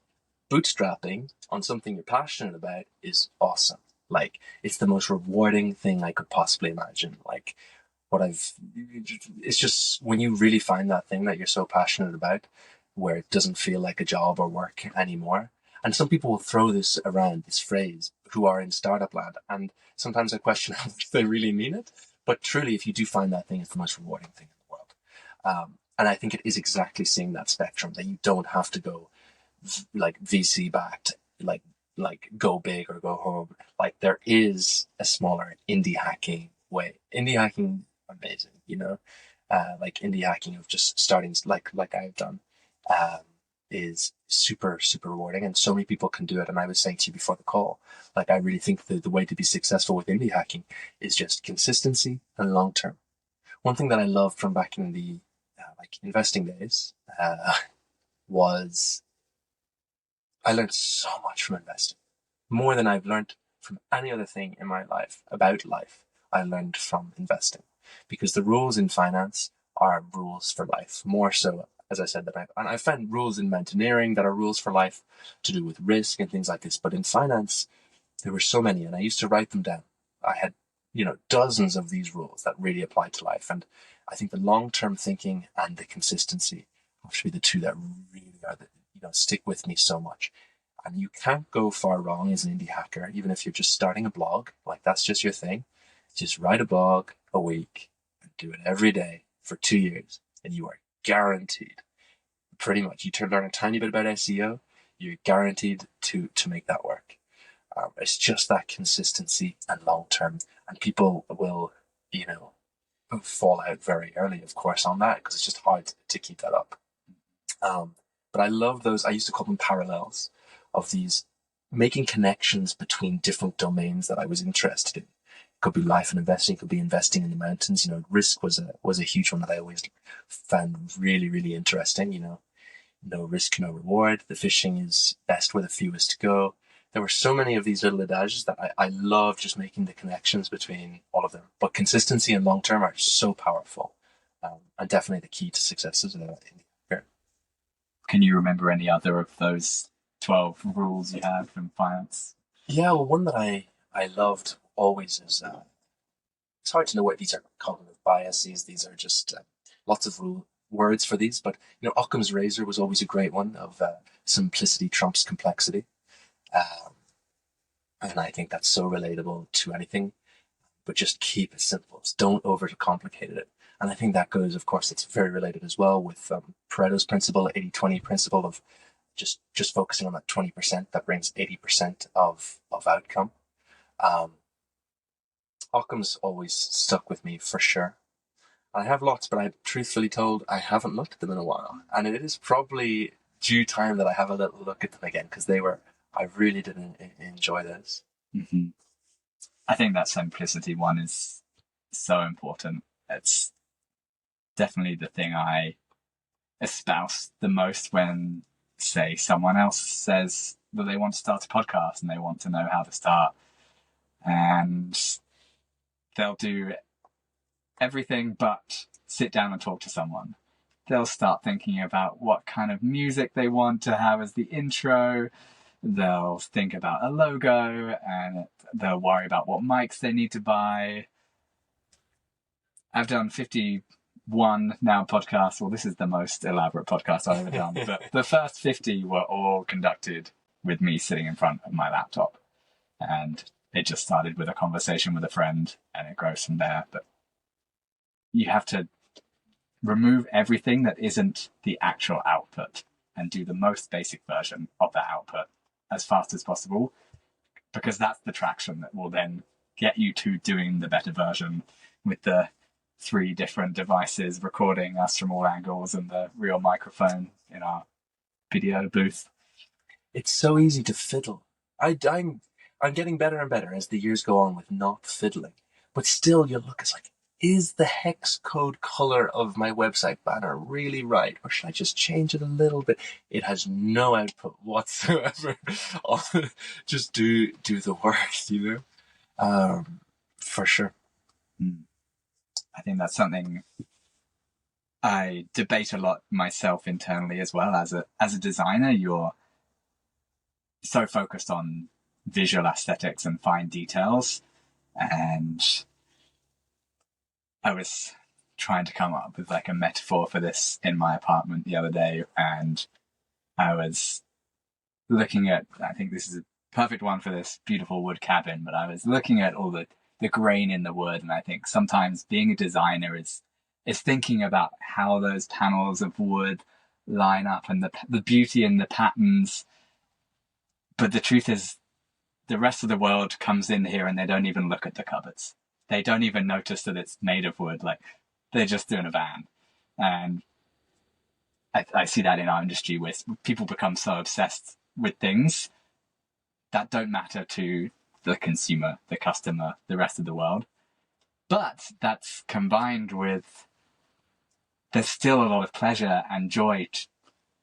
bootstrapping on something you're passionate about is awesome. Like, it's the most rewarding thing I could possibly imagine. Like, it's just when you really find that thing that you're so passionate about, where it doesn't feel like a job or work anymore. And some people will throw this around, this phrase, who are in startup land. And sometimes I question how much they really mean it. But truly, if you do find that thing, it's the most rewarding thing in the world. And I think it is exactly seeing that spectrum, that you don't have to go like VC backed, like go big or go home. Like, there is a smaller indie hacking way. Indie hacking, amazing, like indie hacking of just starting like I've done, is super, super rewarding, and so many people can do it. And I was saying to you before the call, like, I really think the way to be successful with indie hacking is just consistency and long term. One thing that I loved from back in the like investing days was I learned so much from investing, more than I've learned from any other thing in my life about life. I learned from investing, because the rules in finance are rules for life, more so, as I said, that I found rules in mountaineering that are rules for life to do with risk and things like this. But in finance, there were so many, and I used to write them down. I had, dozens of these rules that really apply to life. And I think the long-term thinking and the consistency have to be the two that really are stick with me so much. And you can't go far wrong as an indie hacker, even if you're just starting a blog. Like, that's just your thing. Just write a blog a week and do it every day for 2 years, and you are guaranteed, pretty much, you learn a tiny bit about SEO, you're guaranteed to make that work. It's just that consistency and long term, and people will, fall out very early, of course, on that, because it's just hard to keep that up. But I love those. I used to call them parallels, of these making connections between different domains that I was interested in. It could be life and investing. It could be investing in the mountains. Risk was a huge one that I always found really, really interesting. No risk, no reward. The fishing is best where the fewest to go. There were so many of these little adages that I love just making the connections between all of them. But consistency and long term are so powerful, and definitely the key to success in the career. Can you remember any other of those 12 rules you have from finance? Yeah, well, one that I loved always is, it's hard to know what these are, cognitive biases. These are just lots of words for these, but Occam's razor was always a great one, of simplicity trumps complexity. And I think that's so relatable to anything, but just keep it simple. Don't overcomplicate it. And I think that goes, of course, it's very related as well with Pareto's principle, 80-20 principle, of just focusing on that 20% that brings 80% of outcome. Occam's always stuck with me for sure. I have lots, but truthfully told, I haven't looked at them in a while. And it is probably due time that I have a little look at them again, because I really did enjoy those. Mm-hmm. I think that simplicity one is so important. It's definitely the thing I espouse the most when, say, someone else says that they want to start a podcast and they want to know how to start, and they'll do everything but sit down and talk to someone. They'll start thinking about what kind of music they want to have as the intro. They'll think about a logo, and they'll worry about what mics they need to buy. I've done 51 now podcasts. Well, this is the most elaborate podcast I've ever done. But the first 50 were all conducted with me sitting in front of my laptop. And it just started with a conversation with a friend, and it grows from there. But you have to remove everything that isn't the actual output and do the most basic version of that output as fast as possible, because that's the traction that will then get you to doing the better version, with the 3 different devices recording us from all angles and the real microphone in our video booth. It's so easy to fiddle. I'm getting better and better as the years go on with not fiddling. But still, you look, it's like, is the hex code color of my website banner really right? Or should I just change it a little bit? It has no output whatsoever. Just do the work, you know? For sure. I think that's something I debate a lot myself internally as well. As a designer, you're so focused on visual aesthetics and fine details. And I was trying to come up with like a metaphor for this in my apartment the other day, and I was looking at, I think this is a perfect one for this beautiful wood cabin, but I was looking at all the grain in the wood, and I think sometimes being a designer is thinking about how those panels of wood line up and the beauty in the patterns. But the truth is, the rest of the world comes in here and they don't even look at the cupboards. They don't even notice that it's made of wood. Like, they're just doing a van. And I see that in our industry where people become so obsessed with things that don't matter to the consumer, the customer, the rest of the world. But that's combined with, there's still a lot of pleasure and joy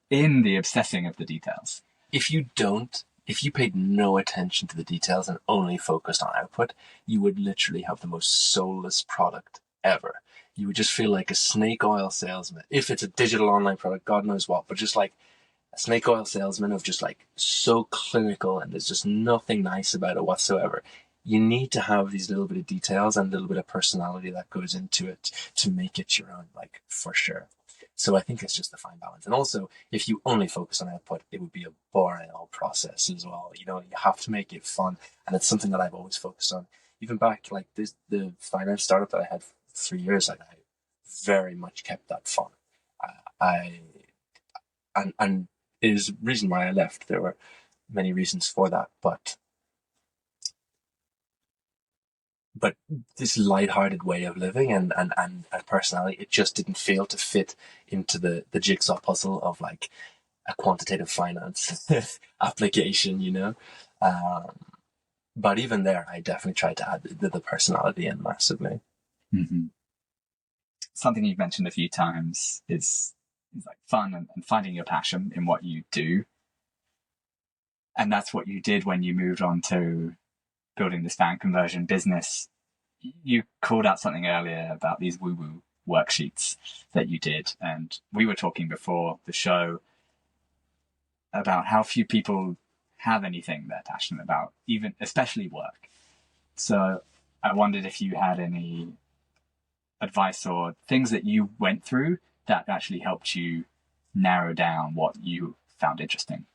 in the obsessing of the details. If you paid no attention to the details and only focused on output, you would literally have the most soulless product ever. You would just feel like a snake oil salesman. If it's a digital online product, God knows what, but just like a snake oil salesman of just like so clinical, and there's just nothing nice about it whatsoever. You need to have these little bit of details and a little bit of personality that goes into it to make it your own, like, for sure. So I think it's just a fine balance. And also, if you only focus on output, it would be a boring old process as well. You know, you have to make it fun. And it's something that I've always focused on. Even back, like, the finance startup that I had for 3 years, like, I very much kept that fun. And it is the reason why I left. There were many reasons for that, but this light-hearted way of living and personality, it just didn't feel to fit into the jigsaw puzzle of like a quantitative finance application, you know. But even there, I definitely tried to add the personality in massively. Mm-hmm. Something you've mentioned a few times is like fun and finding your passion in what you do. And that's what you did when you moved on to building this fan conversion business. You called out something earlier about these woo-woo worksheets that you did. And we were talking before the show about how few people have anything they're passionate about, even especially work. So I wondered if you had any advice or things that you went through that actually helped you narrow down what you found interesting.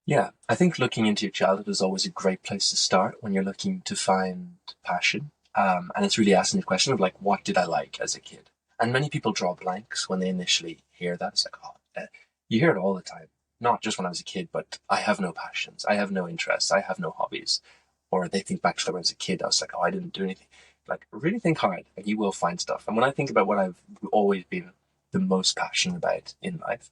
Yeah, I think looking into your childhood is always a great place to start when you're looking to find passion. And it's really asking the question of like, what did I like as a kid? And many people draw blanks when they initially hear that. It's like, you hear it all the time. Not just when I was a kid, but I have no passions. I have no interests. I have no hobbies. Or they think back to when I was a kid. I was like, I didn't do anything. Like, really think hard and you will find stuff. And when I think about what I've always been the most passionate about in life,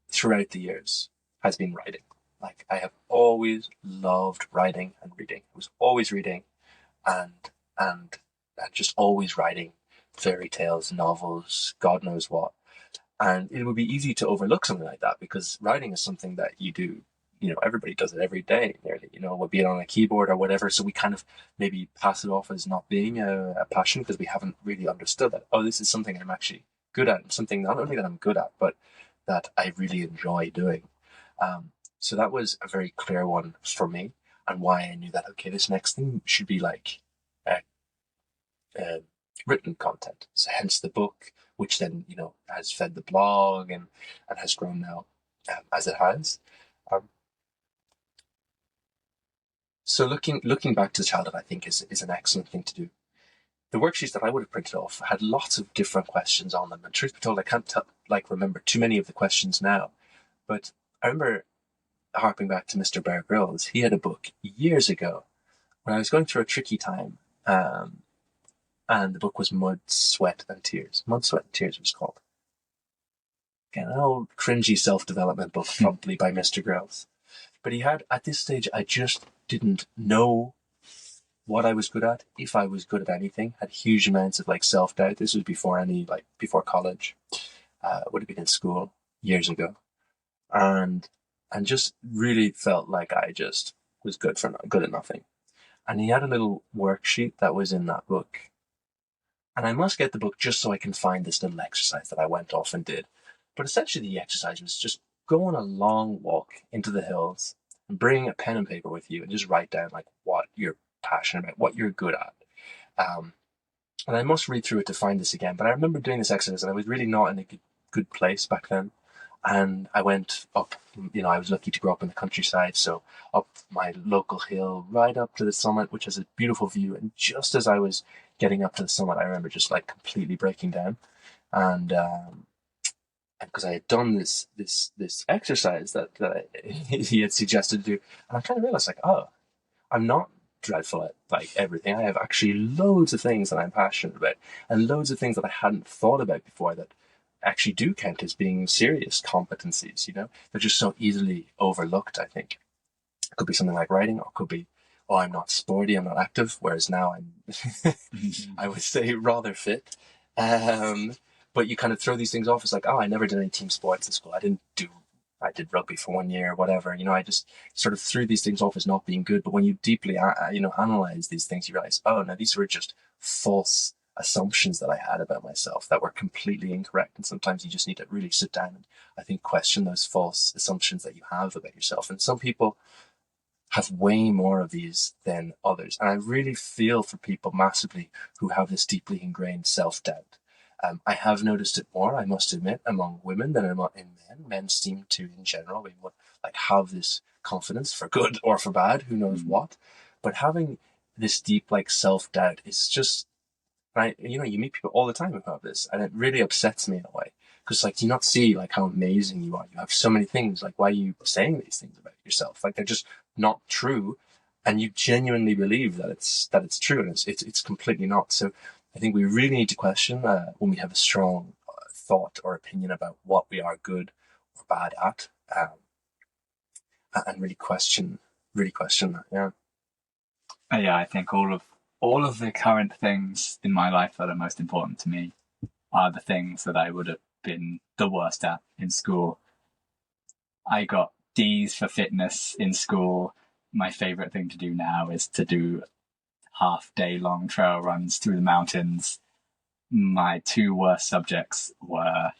throughout the years has been writing. Like, I have always loved writing and reading. I was always reading and just always writing fairy tales, novels, God knows what. And it would be easy to overlook something like that because writing is something that you do, you know, everybody does it every day nearly, you know, be it on a keyboard or whatever. So we kind of maybe pass it off as not being a passion because we haven't really understood that, oh, this is something I'm actually good at, and something not only that I'm good at, but that I really enjoy doing. So that was a very clear one for me, and why I knew that, okay, this next thing should be like written content. So hence the book, which then, you know, has fed the blog and has grown now as it has. So looking back to childhood, I think is an excellent thing to do. The worksheets that I would have printed off had lots of different questions on them, and truth be told, I can't remember too many of the questions now. But I remember harping back to Mr. Bear Grylls. He had a book years ago when I was going through a tricky time, and the book was Mud, Sweat and Tears. Mud, Sweat and Tears was called. an old cringy self-development book, probably by Mr. Grills. But he had, at this stage, I just didn't know what I was good at, if I was good at anything. Had huge amounts of like self-doubt. This was before college. Would have been in school years ago, and just really felt like I just was good at nothing. And he had a little worksheet that was in that book, and I must get the book just so I can find this little exercise that I went off and did. But essentially, the exercise was just go on a long walk into the hills and bring a pen and paper with you and just write down like what you're passionate about, what you're good at. And I must read through it to find this again. But I remember doing this exercise, and I was really not in a good place back then. And I went up, I was lucky to grow up in the countryside, so up my local hill, right up to the summit, which has a beautiful view. And just as I was getting up to the summit, I remember just like completely breaking down. And because I had done this exercise that he had suggested to do, and I kind of realized like, oh, I'm not dreadful at like everything. I have actually loads of things that I'm passionate about, and loads of things that I hadn't thought about before that actually do count as being serious competencies. They're just so easily overlooked. I think it could be something like writing, or it could be, oh, I'm not sporty, I'm not active, whereas now I'm I would say rather fit. But you kind of throw these things off as like, oh, I never did any team sports in school. I did rugby for 1 year or whatever. I just sort of threw these things off as not being good. But when you deeply, analyze these things, you realize, oh no, these were just false assumptions that I had about myself that were completely incorrect. And sometimes you just need to really sit down and, I think, question those false assumptions that you have about yourself. And some people have way more of these than others. And I really feel for people massively who have this deeply ingrained self-doubt. I have noticed it more, I must admit, among women than in men. Men seem to, in general, have this confidence, for good or for bad, who knows what. But having this deep self-doubt is just, right? You meet people all the time who have this, and it really upsets me in a way. Because do you not see how amazing you are? You have so many things. Why are you saying these things about yourself? They're just not true, and you genuinely believe that it's true, and it's completely not. So I think we really need to question when we have a strong thought or opinion about what we are good or bad at, and really question that. Yeah. Yeah, I think all of the current things in my life that are most important to me are the things that I would have been the worst at in school. I got D's for fitness in school. My favorite thing to do now is to do half-day long trail runs through the mountains. My two worst subjects were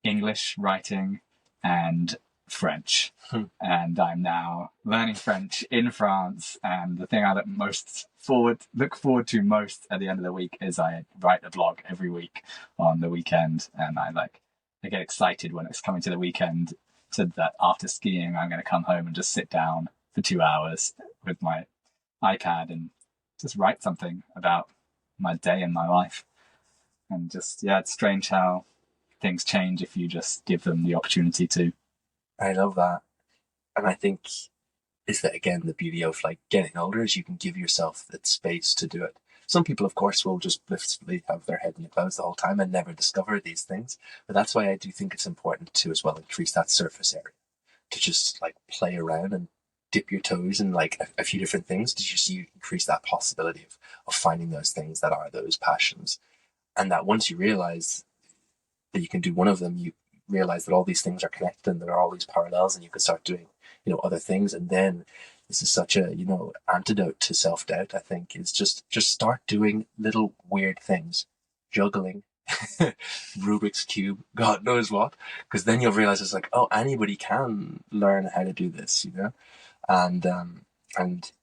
English writing and French. And I'm now learning French in France, and the thing I look forward to most at the end of the week is I write a blog every week on the weekend, and I get excited when it's coming to the weekend, so that after skiing I'm going to come home and just sit down for 2 hours with my iPad and just write something about my day and my life. And just, yeah, it's strange how things change if you just give them the opportunity to. I love that. And I think is that, again, the beauty of getting older is you can give yourself that space to do it. Some people, of course, will just blissfully have their head in the clouds the whole time and never discover these things. But that's why I do think it's important to as well increase that surface area, to just play around and dip your toes in a few different things, to just increase that possibility of finding those things that are those passions. And that once you realize that you can do one of them, you realize that all these things are connected and there are all these parallels, and you can start doing other things. And then this is such a antidote to self-doubt, I think, is just start doing little weird things, juggling, Rubik's Cube, God knows what, because then you'll realize it's oh, anybody can learn how to do this, and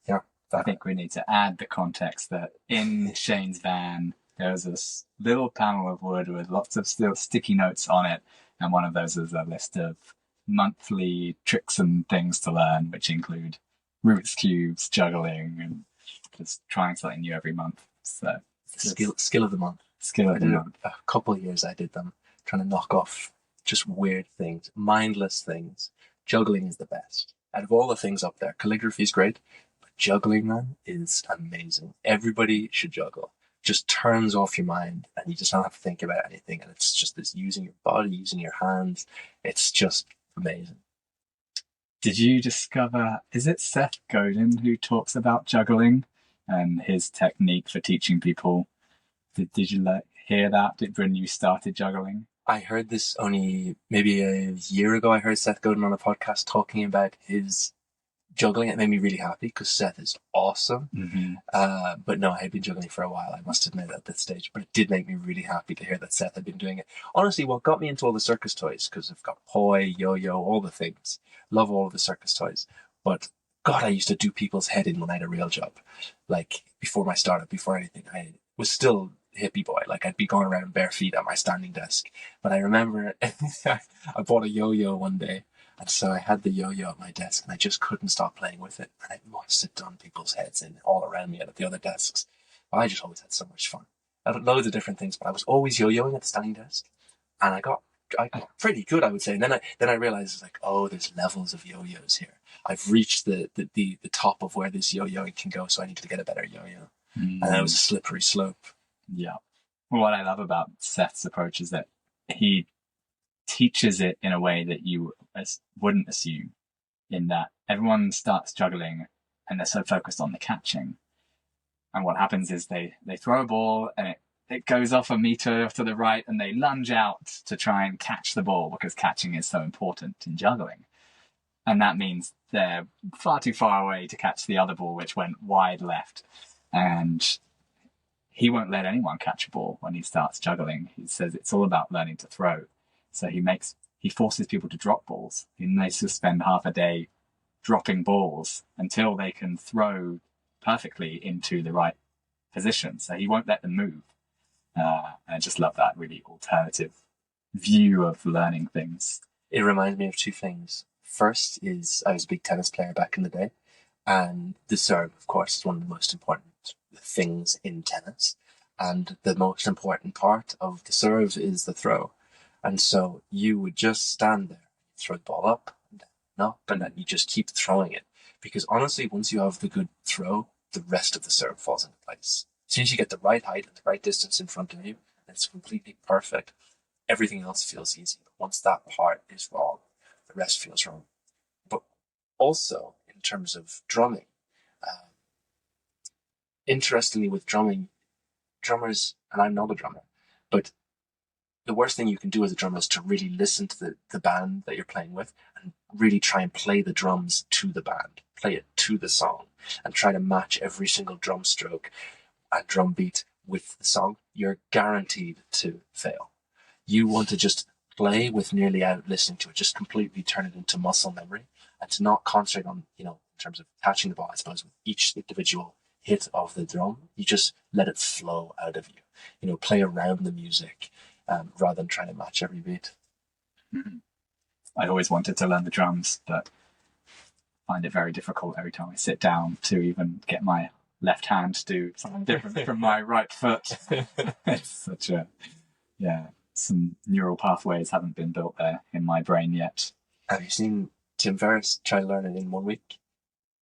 yeah. I think we need to add the context that in Shane's van there's this little panel of wood with lots of still sticky notes on it, and one of those is a list of monthly tricks and things to learn, which include Rubik's Cubes, juggling, and just trying something new every month. So skill of the month. Skill of the month. A couple of years I did them, trying to knock off just weird things, mindless things. Juggling is the best. Out of all the things up there, calligraphy is great, but juggling, man, is amazing. Everybody should juggle. just turns off your mind, and you just don't have to think about anything. And it's just this using your body, using your hands. It's just amazing. Did you discover, is it Seth Godin who talks about juggling and his technique for teaching people? Did you hear that when you started juggling? I heard this only maybe a year ago. I heard Seth Godin on a podcast talking about his juggling. It made me really happy because Seth is awesome. But no, I had been juggling for a while, I must admit, at this stage. But it did make me really happy to hear that Seth had been doing it. Honestly, what got me into all the circus toys, because I've got poi, yo-yo, all the things. Love all of the circus toys. But God, I used to do people's head in when I had a real job. Like, before my startup, before anything, I was still hippie boy. Like, I'd be going around bare feet at my standing desk. But I remember I bought a yo-yo one day. And so I had the yo-yo at my desk, and I just couldn't stop playing with it. And I must have done people's heads in all around me and at the other desks. I just always had so much fun. I had loads of different things, but I was always yo-yoing at the standing desk. And I got pretty good, I would say. And then I realized, it's like, oh, there's levels of yo-yos here. I've reached the top of where this yo-yoing can go, so I need to get a better yo-yo. And it was a slippery slope. Yeah. What I love about Seth's approach is that he teaches it in a way that you wouldn't assume, in that everyone starts juggling and they're so focused on the catching. And what happens is they throw a ball and it goes off a meter to the right, and they lunge out to try and catch the ball because catching is so important in juggling. And that means they're far too far away to catch the other ball, which went wide left. And he won't let anyone catch a ball when he starts juggling. He says it's all about learning to throw. So he forces people to drop balls, and they just spend half a day dropping balls until they can throw perfectly into the right position. So he won't let them move. And I just love that really alternative view of learning things. It reminds me of two things. First is I was a big tennis player back in the day, and the serve, of course, is one of the most important things in tennis. And the most important part of the serve is the throw. And so you would just stand there, throw the ball up and down and up, and then you just keep throwing it. Because honestly, once you have the good throw, the rest of the serve falls into place. As soon as you get the right height and the right distance in front of you, and it's completely perfect, everything else feels easy. But once that part is wrong, the rest feels wrong. But also, in terms of drumming, interestingly with drummers, and I'm not a drummer, but the worst thing you can do as a drummer is to really listen to the band that you're playing with and really try and play the drums to the band, play it to the song, and try to match every single drum stroke and drum beat with the song. You're guaranteed to fail. You want to just play with nearly out listening to it, just completely turn it into muscle memory, and to not concentrate on, in terms of catching the ball, I suppose, with each individual hit of the drum. You just let it flow out of you. Play around the music. Rather than trying to match every beat. I always wanted to learn the drums, but find it very difficult every time I sit down to even get my left hand to do something different from my right foot. It's such some neural pathways haven't been built there in my brain yet. Have you seen Tim Ferriss try to learn it in 1 week?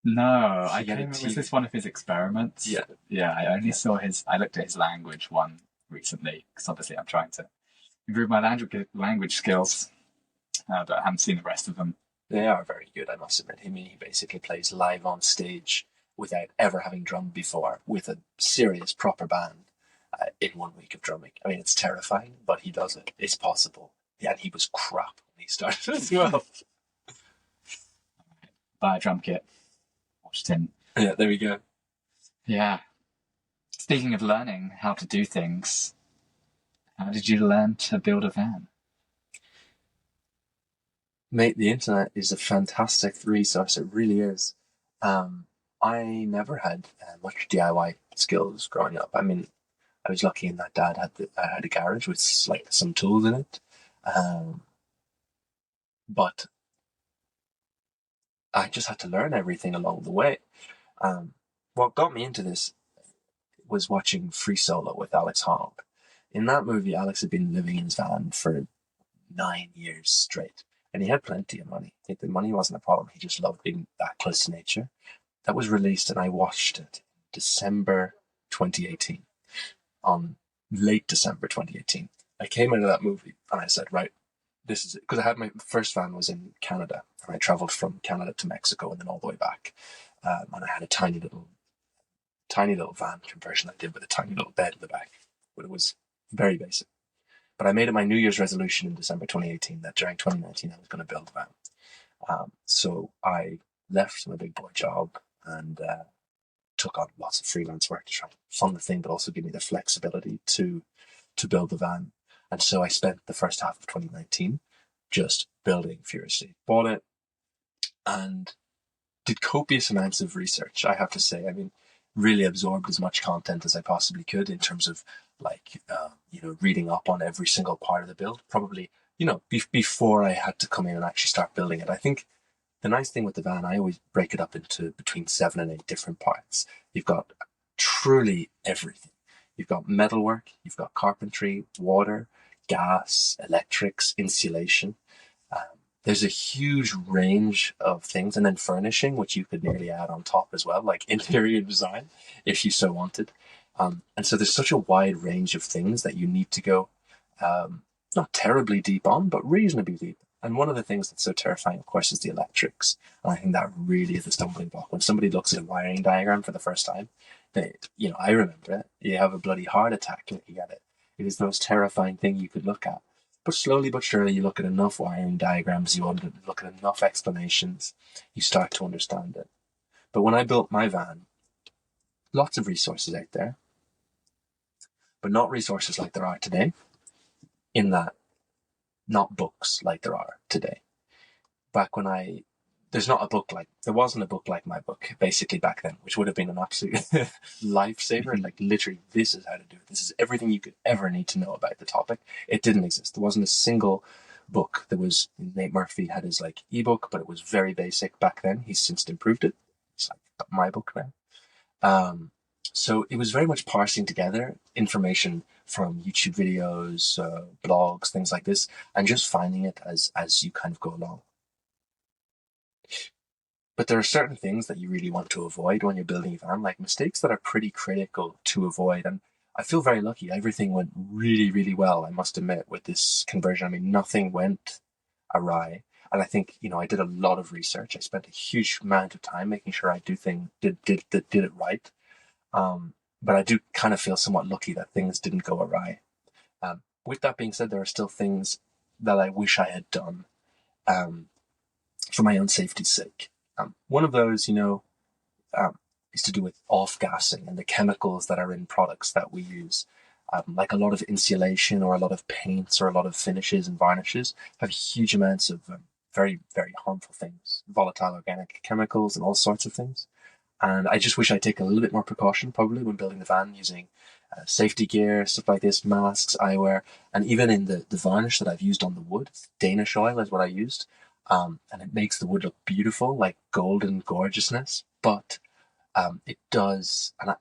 No, was this one of his experiments? Yeah. Yeah, I only saw I looked at his language one recently, because obviously I'm trying to improve my language skills, but I haven't seen the rest of them. They are very good, I must admit. He basically plays live on stage without ever having drummed before, with a serious, proper band, in 1 week of drumming. I mean, it's terrifying, but he does it. It's possible. Yeah, and he was crap when he started as well. Buy a drum kit. Watched him. Yeah, there we go. Yeah. Speaking of learning how to do things, how did you learn to build a van? Mate, the internet is a fantastic resource. It really is. I never had much DIY skills growing up. I mean, I was lucky in that Dad had a garage with like some tools in it, but I just had to learn everything along the way. What got me into this was watching Free Solo with Alex Honnold. In that movie, Alex had been living in his van for 9 years straight, and he had plenty of money. The money wasn't a problem. He just loved being that close to nature. That was released, and I watched it in December 2018. on late December 2018. I came out of that movie and I said, right, this is it. Because I had my first van was in Canada, and I traveled from Canada to Mexico and then all the way back. And I had a tiny little van conversion I did with a tiny little bed in the back, but it was very basic. But I made it my New Year's resolution in December 2018 that during 2019 I was going to build a van. So I left my big boy job and took on lots of freelance work to try and fund the thing, but also give me the flexibility to build the van. And so I spent the first half of 2019 just building furiously. Bought it and did copious amounts of research, I have to say. I mean, really absorbed as much content as I possibly could in terms of reading up on every single part of the build. Probably, before I had to come in and actually start building it. I think the nice thing with the van, I always break it up into between 7 and 8 different parts. You've got truly everything. You've got metalwork, you've got carpentry, water, gas, electrics, insulation. There's a huge range of things, and then furnishing, which you could nearly add on top as well, like interior design, if you so wanted. And so there's such a wide range of things that you need to go not terribly deep on, but reasonably deep. And one of the things that's so terrifying, of course, is the electrics. And I think that really is a stumbling block. When somebody looks at a wiring diagram for the first time, I remember it. You have a bloody heart attack looking at it. It is the most terrifying thing you could look at. But slowly but surely, you look at enough wiring diagrams, you look at enough explanations, you start to understand it. But when I built my van, lots of resources out there, but not resources like there are today, in that not books like there are today. Back when there wasn't a book like my book, basically back then, which would have been an absolute lifesaver. Like literally, this is how to do it. This is everything you could ever need to know about the topic. It didn't exist. There wasn't a single book. There was, Nate Murphy had his ebook, but it was very basic back then. He's since improved it. It's like my book now. So it was very much parsing together information from YouTube videos, blogs, things like this, and just finding it as you kind of go along. But there are certain things that you really want to avoid when you're building a van, like mistakes that are pretty critical to avoid. And I feel very lucky. Everything went really, really well, I must admit, with this conversion. I mean, nothing went awry. And I think, I did a lot of research. I spent a huge amount of time making sure I did it right. But I do kind of feel somewhat lucky that things didn't go awry. With that being said, there are still things that I wish I had done for my own safety's sake. One of those, is to do with off-gassing and the chemicals that are in products that we use. Like a lot of insulation or a lot of paints or a lot of finishes and varnishes have huge amounts of very, very harmful things, volatile organic chemicals and all sorts of things. And I just wish I'd take a little bit more precaution probably when building the van, using safety gear, stuff like this, masks, eyewear, and even in the varnish that I've used on the wood. Danish oil is what I used. And it makes the wood look beautiful, like golden gorgeousness. But it does, and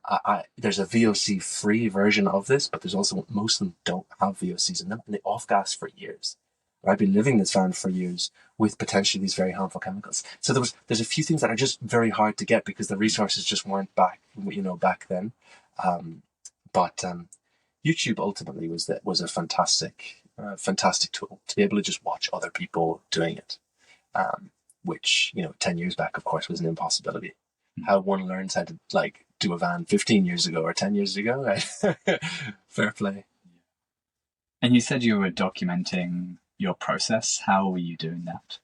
there's a VOC free version of this, but there's also, most of them don't have VOCs in them, and they off-gas for years. I've been living this van for years with potentially these very harmful chemicals. So there's a few things that are just very hard to get because the resources just weren't back then. But YouTube ultimately was a fantastic tool to be able to just watch other people doing it. Which 10 years back, of course, was an impossibility. How one learns how to do a van 15 years ago or 10 years ago, fair play. And you said you were documenting your process. How were you doing that?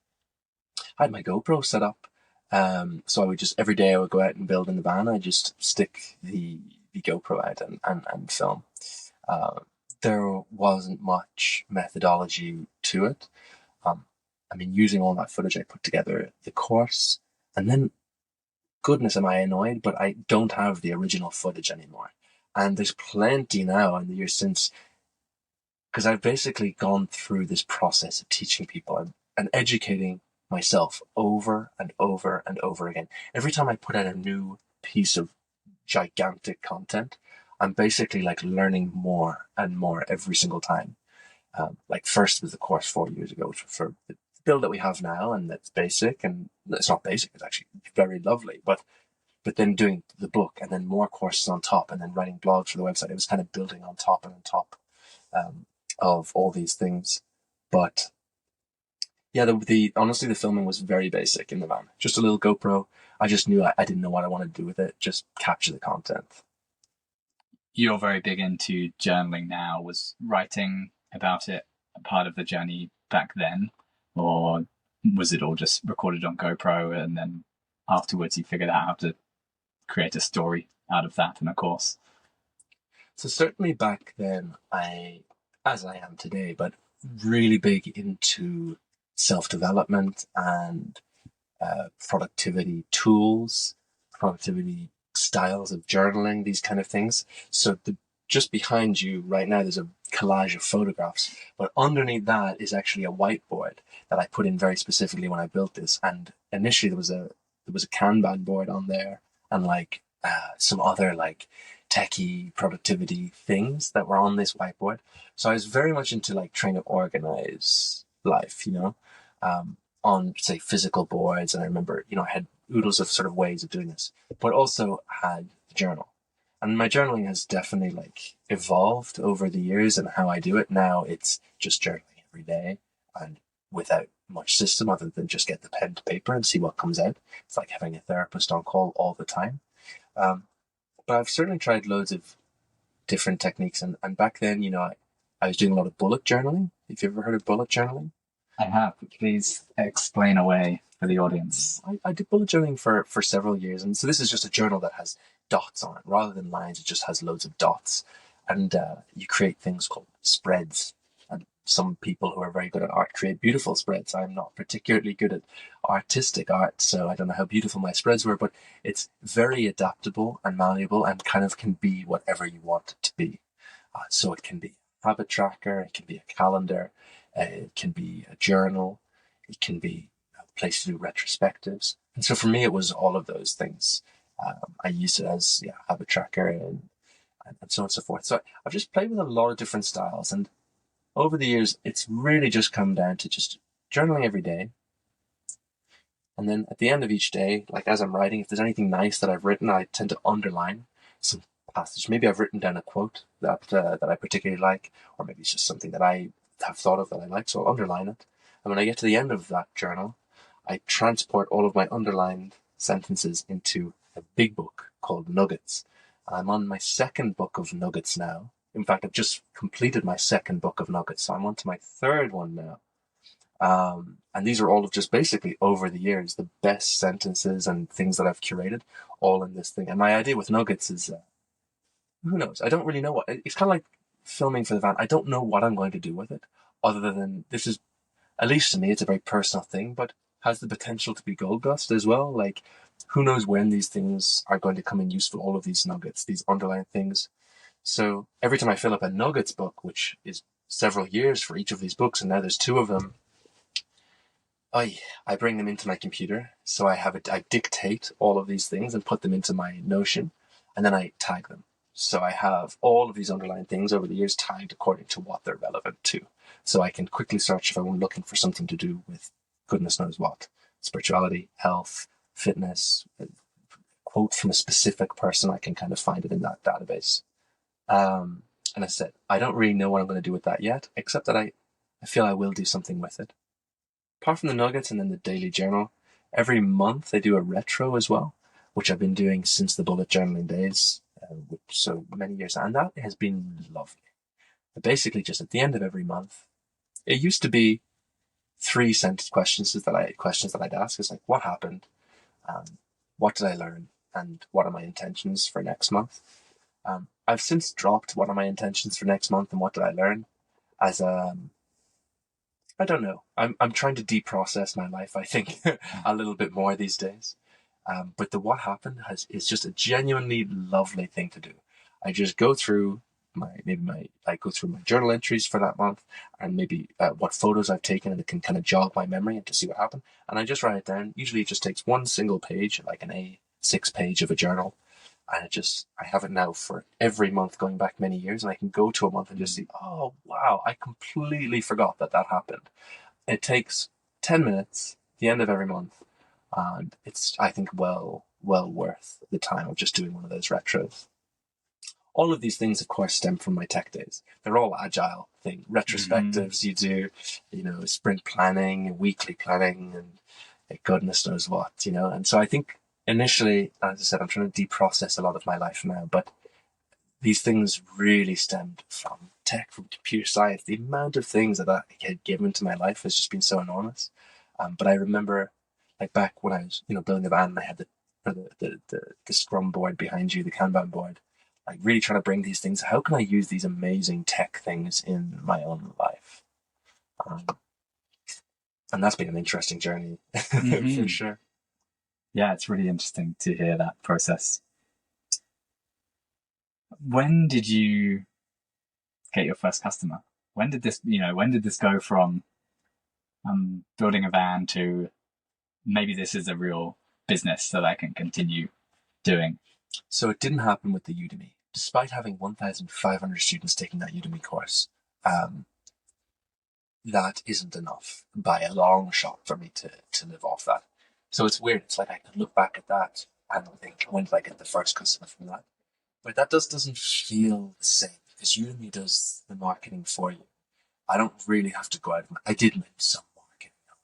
I had my GoPro set up, so I would just every day I would go out and build in the van. I just stick the GoPro out and film. There wasn't much methodology to it. Using all that footage, I put together the course, and then, goodness, am I annoyed, but I don't have the original footage anymore. And there's plenty now in the years since, because I've basically gone through this process of teaching people and educating myself over and over and over again. Every time I put out a new piece of gigantic content, I'm basically learning more and more every single time. First was the course 4 years ago for the build that we have now, and that's basic, and it's not basic, it's actually very lovely, but but then doing the book and then more courses on top and then writing blogs for the website. It was kind of building on top and on top of all these things. But yeah, honestly, the filming was very basic in the van. Just a little GoPro. I just knew I didn't know what I wanted to do with it. Just capture the content. You're very big into journaling now. Was writing about it a part of the journey back then, or was it all just recorded on GoPro and then afterwards you figured out how to create a story out of that and a course? So certainly back then, as I am today, but really big into self-development and productivity tools, productivity styles of journaling, these kind of things. So just behind you right now, there's a collage of photographs, but underneath that is actually a whiteboard that I put in very specifically when I built this. And initially there was a Kanban board on there and like some other like techie productivity things that were on this whiteboard. So I was very much into like trying to organize life, on say physical boards. And I remember, I had oodles of sort of ways of doing this, but also had the journal. And my journaling has definitely like evolved over the years and how I do it. Now it's just journaling every day and without much system other than just get the pen to paper and see what comes out. It's like having a therapist on call all the time. But I've certainly tried loads of different techniques. And back then, I was doing a lot of bullet journaling. Have you ever heard of bullet journaling? I have. Please explain away for the audience. I did bullet journaling for several years. And so this is just a journal that has dots on it. Rather than lines, it just has loads of dots. And you create things called spreads. And some people who are very good at art create beautiful spreads. I'm not particularly good at artistic art, so I don't know how beautiful my spreads were, but it's very adaptable and malleable and kind of can be whatever you want it to be. So it can be a habit tracker, it can be a calendar, it can be a journal, it can be a place to do retrospectives. And so for me, it was all of those things. I used it as a habit tracker and so on and so forth. So I've just played with a lot of different styles. And over the years, it's really just come down to just journaling every day. And then at the end of each day, like as I'm writing, if there's anything nice that I've written, I tend to underline some passage. Maybe I've written down a quote that I particularly like, or maybe it's just something that I have thought of that I like, so I'll underline it. And when I get to the end of that journal, I transport all of my underlined sentences into a big book called Nuggets. I'm on my second book of Nuggets now. In fact, I've just completed my second book of Nuggets, so I'm on to my third one now. And these are all of just basically over the years, the best sentences and things that I've curated all in this thing. And my idea with Nuggets is, who knows? I don't really know it's kind of like filming for the van. I don't know what I'm going to do with it other than this is, at least to me, it's a very personal thing, but has the potential to be gold dust as well. Like, who knows when these things are going to come in useful, all of these nuggets, these underlying things. So every time I fill up a Nuggets book, which is several years for each of these books, and now there's two of them, I bring them into my computer. So I dictate all of these things and put them into my Notion, and then I tag them. So I have all of these underlying things over the years tagged according to what they're relevant to. So I can quickly search if I'm looking for something to do with goodness knows what, spirituality, health, fitness, a quote from a specific person, I can kind of find it in that database. And I said, I don't really know what I'm going to do with that yet, except that I feel I will do something with it. Apart from the nuggets and then the daily journal, every month I do a retro as well, which I've been doing since the bullet journaling days, so many years, and that has been lovely. But basically, just at the end of every month, it used to be 3 sentence questions that I'd ask. It's like, what happened? What did I learn? And what are my intentions for next month? I've since dropped what are my intentions for next month and what did I learn as I don't know. I'm trying to deprocess my life, I think, a little bit more these days. But the what happened is just a genuinely lovely thing to do. I just go through I go through my journal entries for that month and maybe what photos I've taken, and it can kind of jog my memory and to see what happened. And I just write it down. Usually it just takes one single page, like an A6 page of a journal. And I have it now for every month going back many years, and I can go to a month and just see, oh, wow, I completely forgot that happened. It takes 10 minutes at the end of every month, and it's, I think, well well worth the time of just doing one of those retros. All of these things, of course, stem from my tech days. They're all agile thing, retrospectives. You do, sprint planning, weekly planning, and goodness knows what, And so I think initially, as I said, I'm trying to deprocess a lot of my life now, but these things really stemmed from tech, from computer science. The amount of things that had given to my life has just been so enormous. But I remember, like back when I was, building the van, and I had the Scrum board behind you, the Kanban board, like really trying to bring these things. How can I use these amazing tech things in my own life? And that's been an interesting journey for sure. Yeah, it's really interesting to hear that process. When did you get your first customer? When did this go from building a van to maybe this is a real business that I can continue doing? So it didn't happen with the Udemy. Despite having 1,500 students taking that Udemy course, that isn't enough by a long shot for me to live off that. So it's weird. It's like I can look back at that and think, when did I get the first customer from that? But that doesn't feel the same, because Udemy does the marketing for you. I don't really have to go out. I did make some marketing on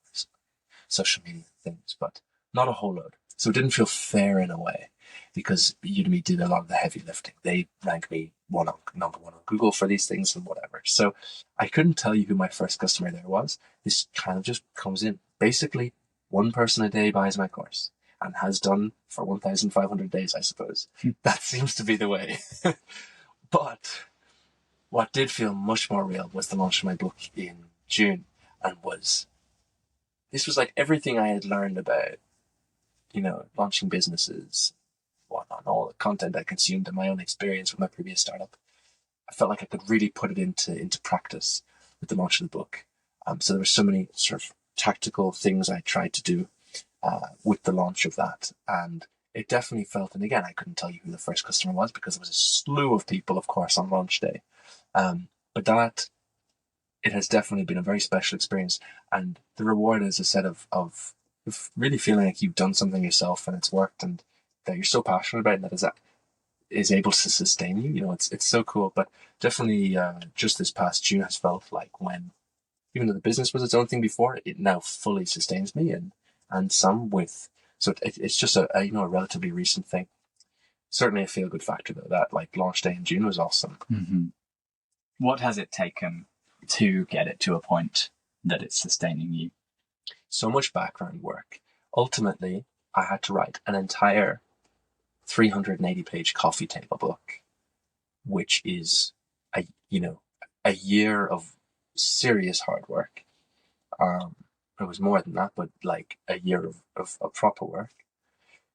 social media things, but not a whole load. So it didn't feel fair in a way, because Udemy did a lot of the heavy lifting. They ranked me number one on Google for these things and whatever. So I couldn't tell you who my first customer there was. This kind of just comes in. Basically, one person a day buys my course, and has done for 1,500 days, I suppose. That seems to be the way. But what did feel much more real was the launch of my book in June, and this was like everything I had learned about, launching businesses, whatnot, all the content I consumed and my own experience with my previous startup. I felt like I could really put it into practice with the launch of the book. So there were so many sort of tactical things I tried to do with the launch of that. And it definitely felt, and again, I couldn't tell you who the first customer was because there was a slew of people, of course, on launch day. But it has definitely been a very special experience. And the reward is a set of really feeling like you've done something yourself and it's worked, and that you're so passionate about it that is able to sustain you. It's so cool. But definitely just this past June has felt like when, even though the business was its own thing before, it now fully sustains me and some with. So it's just a relatively recent thing. Certainly a feel good factor though, that like launch day in June was awesome. Mm-hmm. What has it taken to get it to a point that it's sustaining you? So much background work. Ultimately, I had to write an entire 380-page coffee table book, which is a year of serious hard work. It was more than that, but like a year of proper work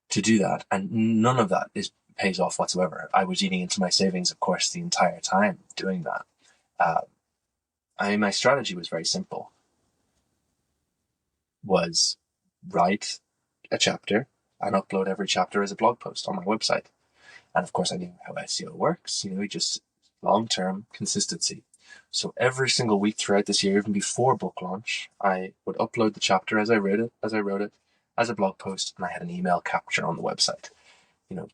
to do that, and none of that pays off whatsoever. I was eating into my savings, of course, the entire time doing that. My strategy was very simple. Was write a chapter and upload every chapter as a blog post on my website. And of course I knew how SEO works, just long-term consistency. So every single week throughout this year, even before book launch, I would upload the chapter as I wrote it as a blog post, and I had an email capture on the website.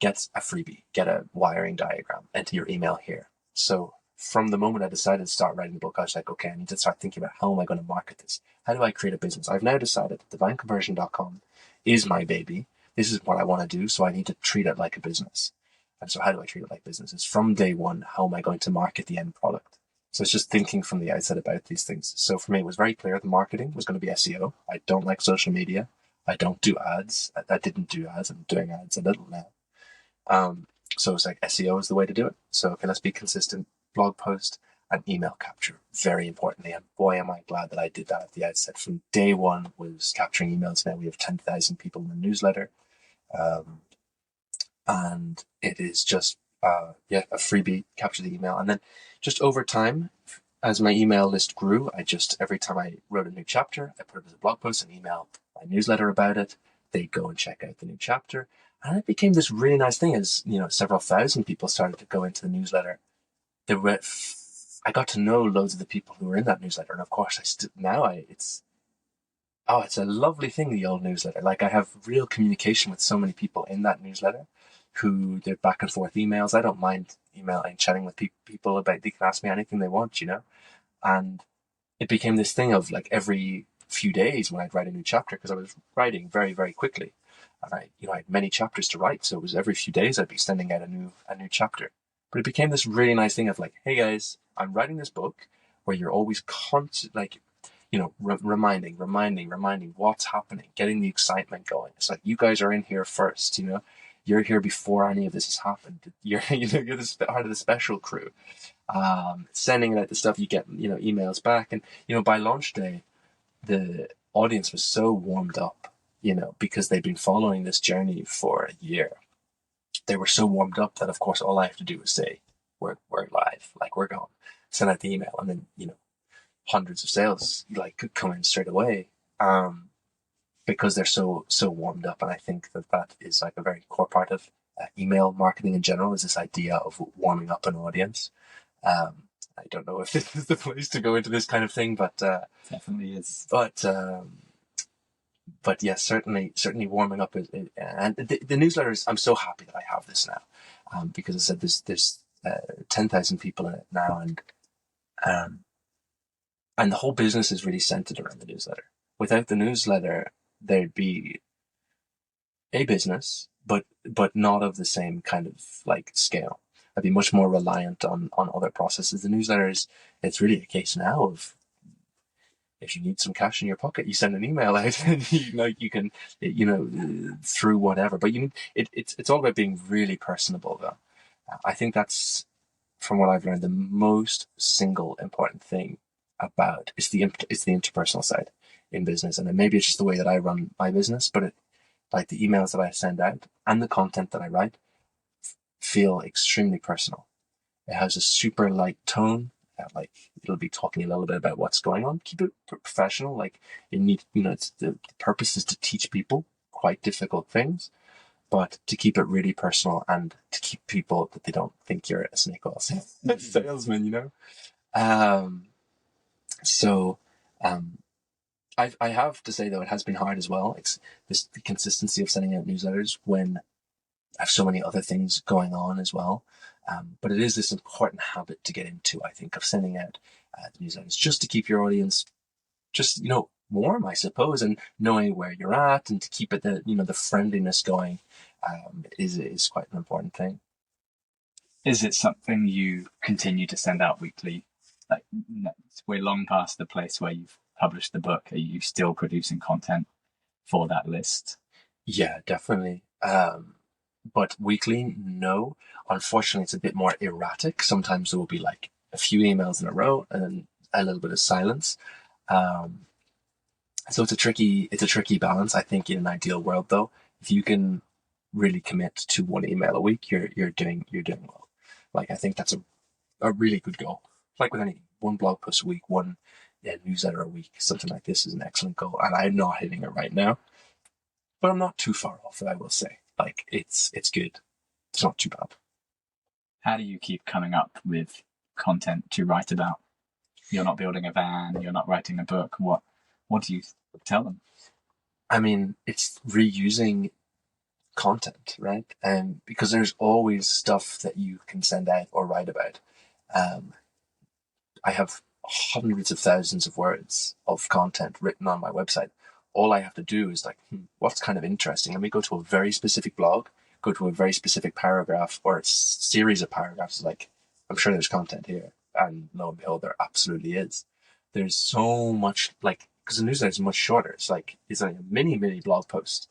Get a freebie, get a wiring diagram, enter your email here. So from the moment I decided to start writing the book, I was like, okay, I need to start thinking about how am I going to market this? How do I create a business? I've now decided that thevanconversion.com is my baby. This is what I want to do, so I need to treat it like a business. And so how do I treat it like business? It's from day one, how am I going to market the end product? So it's just thinking from the outset about these things. So for me, it was very clear the marketing was going to be SEO. I don't like social media. I don't do ads. I didn't do ads. I'm doing ads a little now. So it's like SEO is the way to do it. So okay, let's be consistent. Blog post and email capture, very importantly. And boy, am I glad that I did that at the outset. From day one was capturing emails. Now we have 10,000 people in the newsletter. And it is just, a freebie, capture the email. And then just over time, as my email list grew, every time I wrote a new chapter, I put it as a blog post and email my newsletter about it. They'd go and check out the new chapter. And it became this really nice thing as, several thousand people started to go into the newsletter. I got to know loads of the people who were in that newsletter. And of course, Oh, it's a lovely thing, the old newsletter. Like, I have real communication with so many people in that newsletter who they're back and forth emails. I don't mind emailing, chatting with people about, they can ask me anything they want, you know? And it became this thing of like every few days when I'd write a new chapter, because I was writing very, very quickly. And I had many chapters to write. So it was every few days I'd be sending out a new chapter. But it became this really nice thing of like, hey guys, I'm writing this book where you're always constant, like, reminding what's happening, getting the excitement going. It's like, you guys are in here first, you're here before any of this has happened. You're, you're the part of the special crew. Sending out the stuff, you get, emails back. And, by launch day, the audience was so warmed up, because they'd been following this journey for a year. They were so warmed up that, of course, all I have to do is say, we're live, like, we're gone. Send out the email, and then, hundreds of sales like could come in straight away, because they're so warmed up. And I think that is like a very core part of email marketing in general, is this idea of warming up an audience. I don't know if this is the place to go into this kind of thing, but Definitely is. But yes, certainly warming up and the newsletters. I'm so happy that I have this now, because I said there's 10,000 people in it now, and the whole business is really centered around the newsletter. Without the newsletter, there'd be a business, but not of the same kind of like scale. I'd be much more reliant on other processes. The newsletter it's really a case now of, if you need some cash in your pocket, you send an email out, and you can, through whatever. But it's all about being really personable, though. I think that's, from what I've learned, the most single important thing about it's the interpersonal side in business. And maybe it's just the way that I run my business, but like the emails that I send out and the content that I write feel extremely personal. It has a super light tone. Like, it'll be talking a little bit about what's going on. Keep it professional. Like, you need, it's the purpose is to teach people quite difficult things, but to keep it really personal, and to keep people that they don't think you're a snake oil salesman. So, I have to say, though, it has been hard as well. It's the consistency of sending out newsletters when I have so many other things going on as well. But it is this important habit to get into, I think, of sending out the newsletters, just to keep your audience just, warm, I suppose, and knowing where you're at, and to keep it the friendliness going, is quite an important thing. Is it something you continue to send out weekly? Like, we're long past the place where you've published the book. Are you still producing content for that list? Yeah, definitely. But weekly, no. Unfortunately, it's a bit more erratic. Sometimes there will be like a few emails in a row, and then a little bit of silence. So it's a tricky balance. I think in an ideal world, though, if you can really commit to one email a week, you're doing well. Like, I think that's a really good goal. Like with anything, one blog post a week, one newsletter a week, something like this is an excellent goal. And I'm not hitting it right now, but I'm not too far off it, I will say. Like, it's good. It's not too bad. How do you keep coming up with content to write about? You're not building a van, you're not writing a book. What do you tell them? I mean, it's reusing content, right? Because there's always stuff that you can send out or write about. I have hundreds of thousands of words of content written on my website. All I have to do is like, what's kind of interesting? Let me go to a very specific blog, go to a very specific paragraph or a series of paragraphs. Like, I'm sure there's content here. And lo and behold, there absolutely is. There's so much, like, because the newsletter is much shorter. It's like a mini blog post.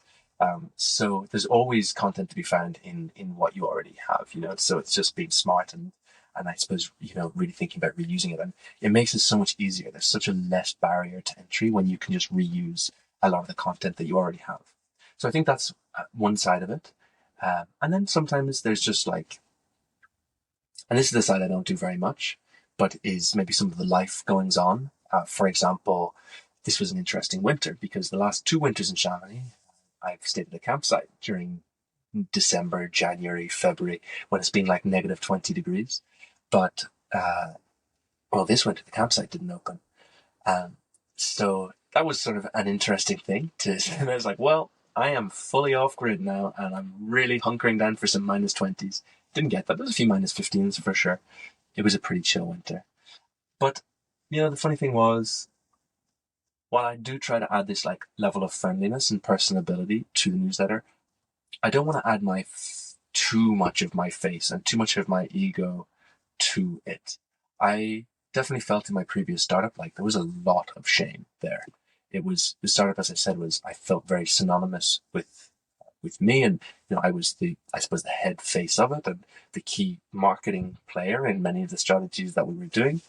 So there's always content to be found in what you already have, so it's just being smart and I suppose, really thinking about reusing it. And it makes it so much easier. There's such a less barrier to entry when you can just reuse a lot of the content that you already have. So I think that's one side of it. And then sometimes there's just like, and this is the side I don't do very much, but is maybe some of the life goings on. For example, this was an interesting winter because the last 2 winters in Chamonix, I've stayed at a campsite during December, January, February, when it's been like negative 20 degrees. But, this winter, the campsite didn't open. So that was sort of an interesting thing to. And I was like, well, I am fully off grid now, and I'm really hunkering down for some -20s. Didn't get that. There was a few -15s for sure. It was a pretty chill winter. But the funny thing was, while I do try to add this like level of friendliness and personability to the newsletter, I don't want to add too much of my face and too much of my ego to it. I definitely felt in my previous startup like there was a lot of shame there. The startup, as I said, I felt very synonymous with me, and I was I suppose the head face of it and the key marketing player in many of the strategies that we were doing.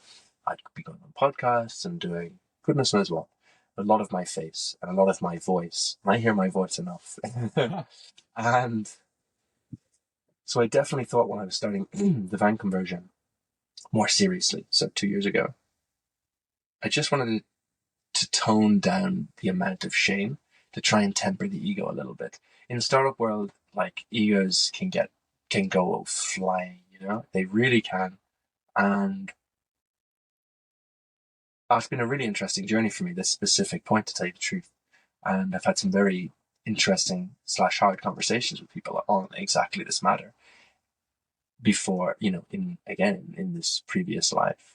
I'd be going on podcasts and doing goodness knows what. A lot of my face and a lot of my voice. And I hear my voice enough. And so I definitely thought when I was starting the van conversion more seriously, so 2 years ago, I just wanted to tone down the amount of shame, to try and temper the ego a little bit. In the startup world, like, egos can go flying, they really can. And it's been a really interesting journey for me, this specific point, to tell you the truth. And I've had some very interesting / hard conversations with people on exactly this matter before, in this previous life.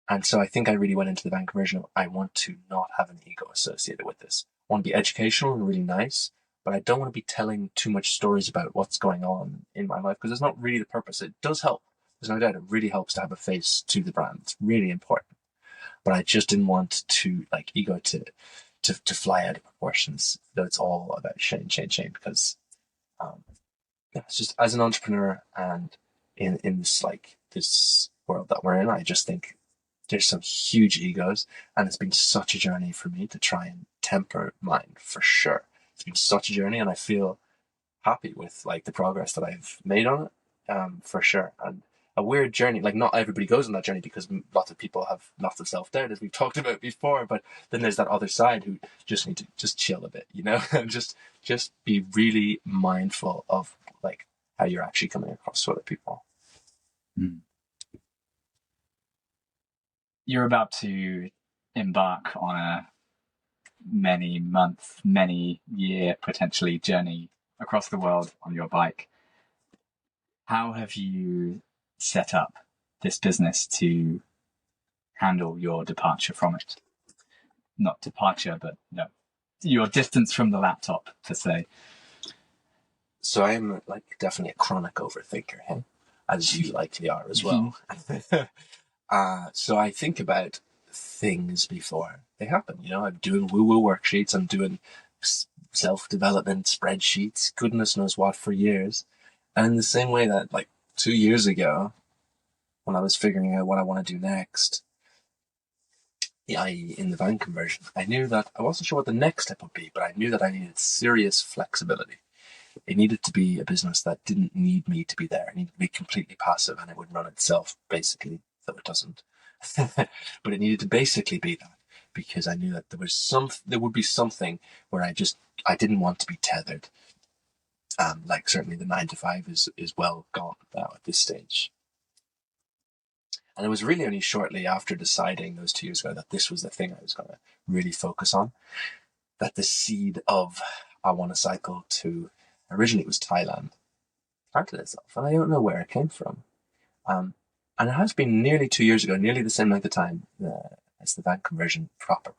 And so I think I really went into the van conversion. I want to not have an ego associated with this. I want to be educational and really nice, but I don't want to be telling too much stories about what's going on in my life, because it's not really the purpose. It does help. There's no doubt it really helps to have a face to the brand. It's really important. But I just didn't want to ego to fly out of proportions. Though it's all about shame, because it's just, as an entrepreneur and in this world that we're in, I just think there's some huge egos, and it's been such a journey for me to try and temper mine, for sure. It's been such a journey, and I feel happy with the progress that I've made on it, for sure. And a weird journey. Not everybody goes on that journey, because lots of people have lots of self-doubt, as we've talked about before. But then there's that other side who just need to just chill a bit, and just be really mindful of how you're actually coming across to other people. Mm. You're about to embark on a many month, many year, potentially, journey across the world on your bike. How have you set up this business to handle your departure from it? Not departure, but your distance from the laptop, to say. So I'm definitely a chronic overthinker, hey? As you likely are as well. So I think about things before they happen. I'm doing woo-woo worksheets, I'm doing self-development spreadsheets, goodness knows what, for years. And in the same way that 2 years ago, when I was figuring out what I want to do next, in the van conversion, I knew that I wasn't sure what the next step would be, but I knew that I needed serious flexibility. It needed to be a business that didn't need me to be there. It needed to be completely passive, and it would run itself, basically, though it doesn't. But it needed to basically be that, because I knew that there would be something where I didn't want to be tethered. Certainly the 9 to 5 is well gone now at this stage. And it was really only shortly after deciding those 2 years ago that this was the thing I was going to really focus on, that the seed of I want to cycle to, originally it was Thailand, planted itself, and I don't know where it came from. And it has been nearly 2 years ago, nearly the same length of time as the van conversion proper,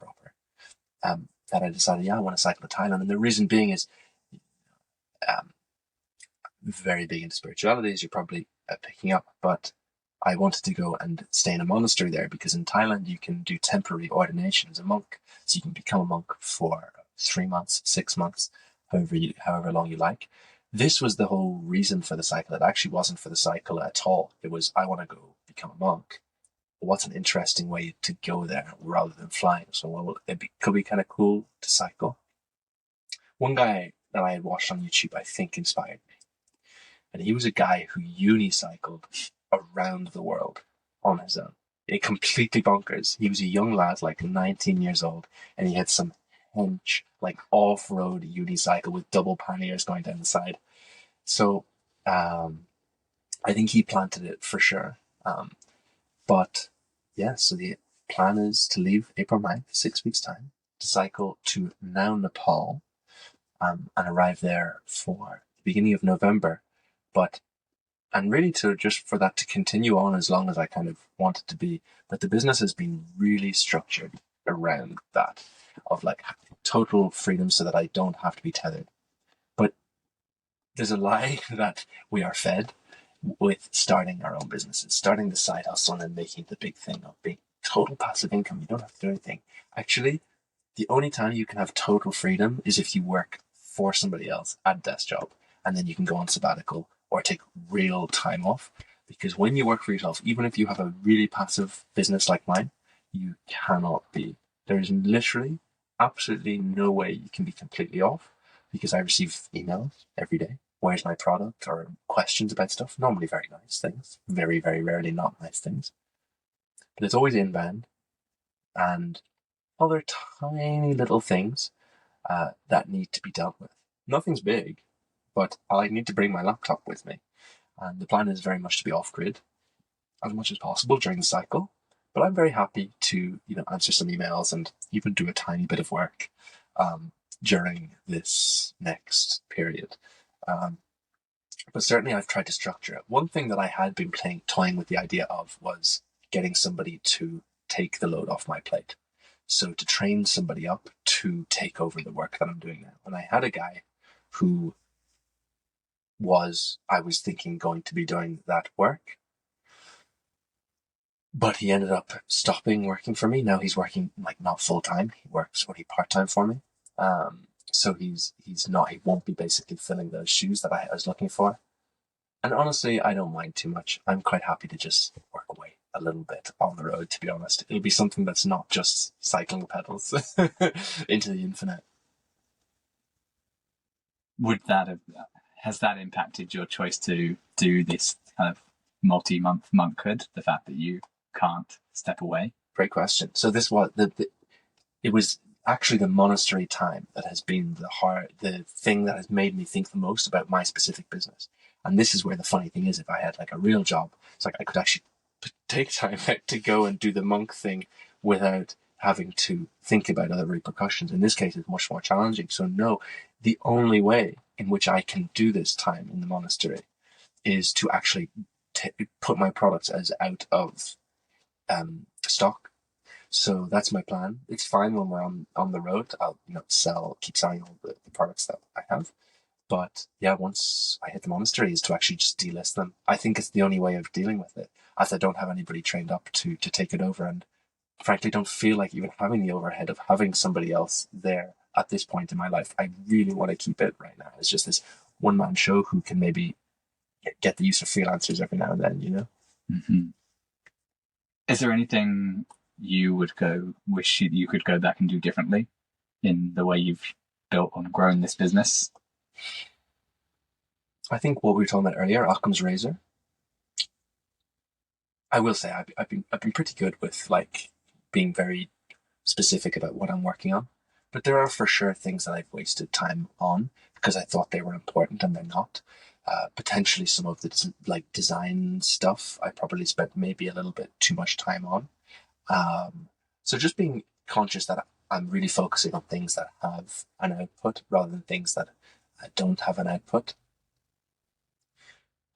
that I decided, I want to cycle to Thailand. And the reason being is, very big into spirituality, as you're probably picking up, but I wanted to go and stay in a monastery there, because in Thailand you can do temporary ordination as a monk. So you can become a monk for 3 months, 6 months, however long you like. This was the whole reason for the cycle. It actually wasn't for the cycle at all. It was, I want to go become a monk. What's an interesting way to go there rather than flying? So could be kind of cool to cycle. One guy that I had watched on YouTube, I think, inspired me. And he was a guy who unicycled around the world on his own. It completely bonkers. He was a young lad, 19 years old, and he had some hench, off-road unicycle with double panniers going down the side. So I think he planted it for sure. But yeah, so plan is to leave April 9th, 6 weeks' time, to cycle to now Nepal, and arrive there for the beginning of November. But and really to just for that to continue on as long as I kind of want it to be. But the business has been really structured around that, of like total freedom so that I don't have to be tethered. But there's a lie that we are fed with starting our own businesses, starting the side hustle and making the big thing of being total passive income. You don't have to do anything. Actually, the only time you can have total freedom is if you work for somebody else at a desk job, and then you can go on sabbatical or take real time off. Because when you work for yourself, even if you have a really passive business like mine, you cannot be. There is literally absolutely no way you can be completely off, because I receive emails every day. Where's my product? Or questions about stuff. Normally very nice things. Very, very rarely not nice things. But it's always inbound, and other tiny little things that need to be dealt with. Nothing's big, but I need to bring my laptop with me. And the plan is very much to be off grid as much as possible during the cycle. But I'm very happy to, answer some emails and even do a tiny bit of work during this next period. But certainly I've tried to structure it. One thing that I had been toying with the idea of was getting somebody to take the load off my plate. So to train somebody up to take over the work that I'm doing now. And I had a guy who I was thinking going to be doing that work, but he ended up stopping working for me. Now he's working like not full time. He works only part time for me. So he won't be basically filling those shoes that I was looking for. And honestly, I don't mind too much. I'm quite happy to just work away a little bit on the road, to be honest. It'll be something that's not just cycling pedals into the infinite. Has that impacted your choice to do this kind of multi-month monkhood? The fact that you can't step away? Great question. So it was actually the monastery time that has been the thing that has made me think the most about my specific business. And this is where the funny thing is, if I had like a real job, it's like I could actually take time out to go and do the monk thing without having to think about other repercussions. In this case, it's much more challenging. So no, the only way in which I can do this time in the monastery is to actually put my products as out of stock. So that's my plan. It's fine when we're on the road. I'll keep selling all the products that I have. But yeah, once I hit the monastery, is to actually just delist them. I think it's the only way of dealing with it, as I don't have anybody trained up to take it over, and frankly don't feel like even having the overhead of having somebody else there at this point in my life. I really want to keep it right now. It's just this one-man show who can maybe get the use of freelancers every now and then, Mm-hmm. Is there anything you would wish you could go back and do differently in the way you've built and grown this business? I think what we were talking about earlier, Occam's razor. I will say I've been pretty good with like being very specific about what I'm working on, but there are for sure things that I've wasted time on because I thought they were important and they're not. Potentially some of the design stuff I probably spent maybe a little bit too much time on. So just being conscious that I'm really focusing on things that have an output rather than things that don't have an output.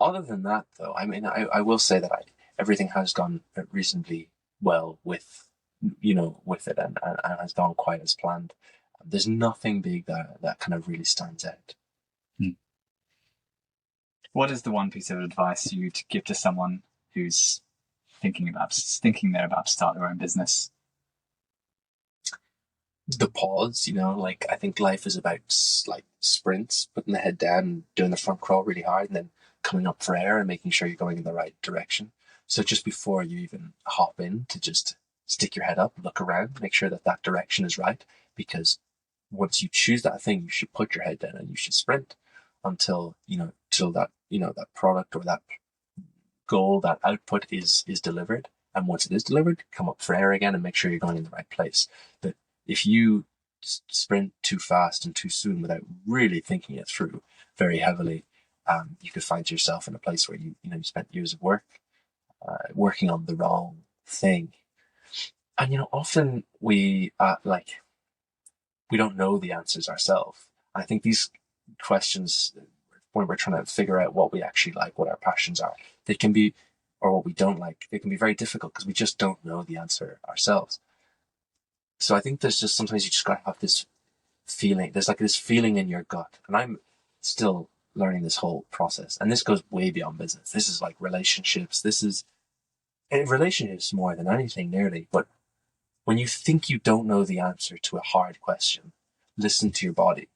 Other than that, though, I mean, I will say that everything has gone reasonably well with it and has gone quite as planned. There's nothing big that kind of really stands out. What is the one piece of advice you'd give to someone who's thinking they're about to start their own business? The pause, I think life is about like sprints, putting the head down, doing the front crawl really hard, and then coming up for air and making sure you're going in the right direction. So just before you even hop in, to just stick your head up, look around, make sure that direction is right, because once you choose that thing, you should put your head down and you should sprint until that product or that goal, that output is delivered. And once it is delivered, come up for air again and make sure you're going in the right place. But if you sprint too fast and too soon without really thinking it through very heavily, you could find yourself in a place where you spent years of working on the wrong thing. And often we don't know the answers ourselves. I think these questions, when we're trying to figure out what we actually like, what our passions are, they can be, or what we don't like, they can be very difficult because we just don't know the answer ourselves. So I think there's just sometimes you just gotta have this feeling. There's like this feeling in your gut, and I'm still learning this whole process. And this goes way beyond business. This is like relationships. This is relationships more than anything, nearly. But when you think you don't know the answer to a hard question, listen to your body.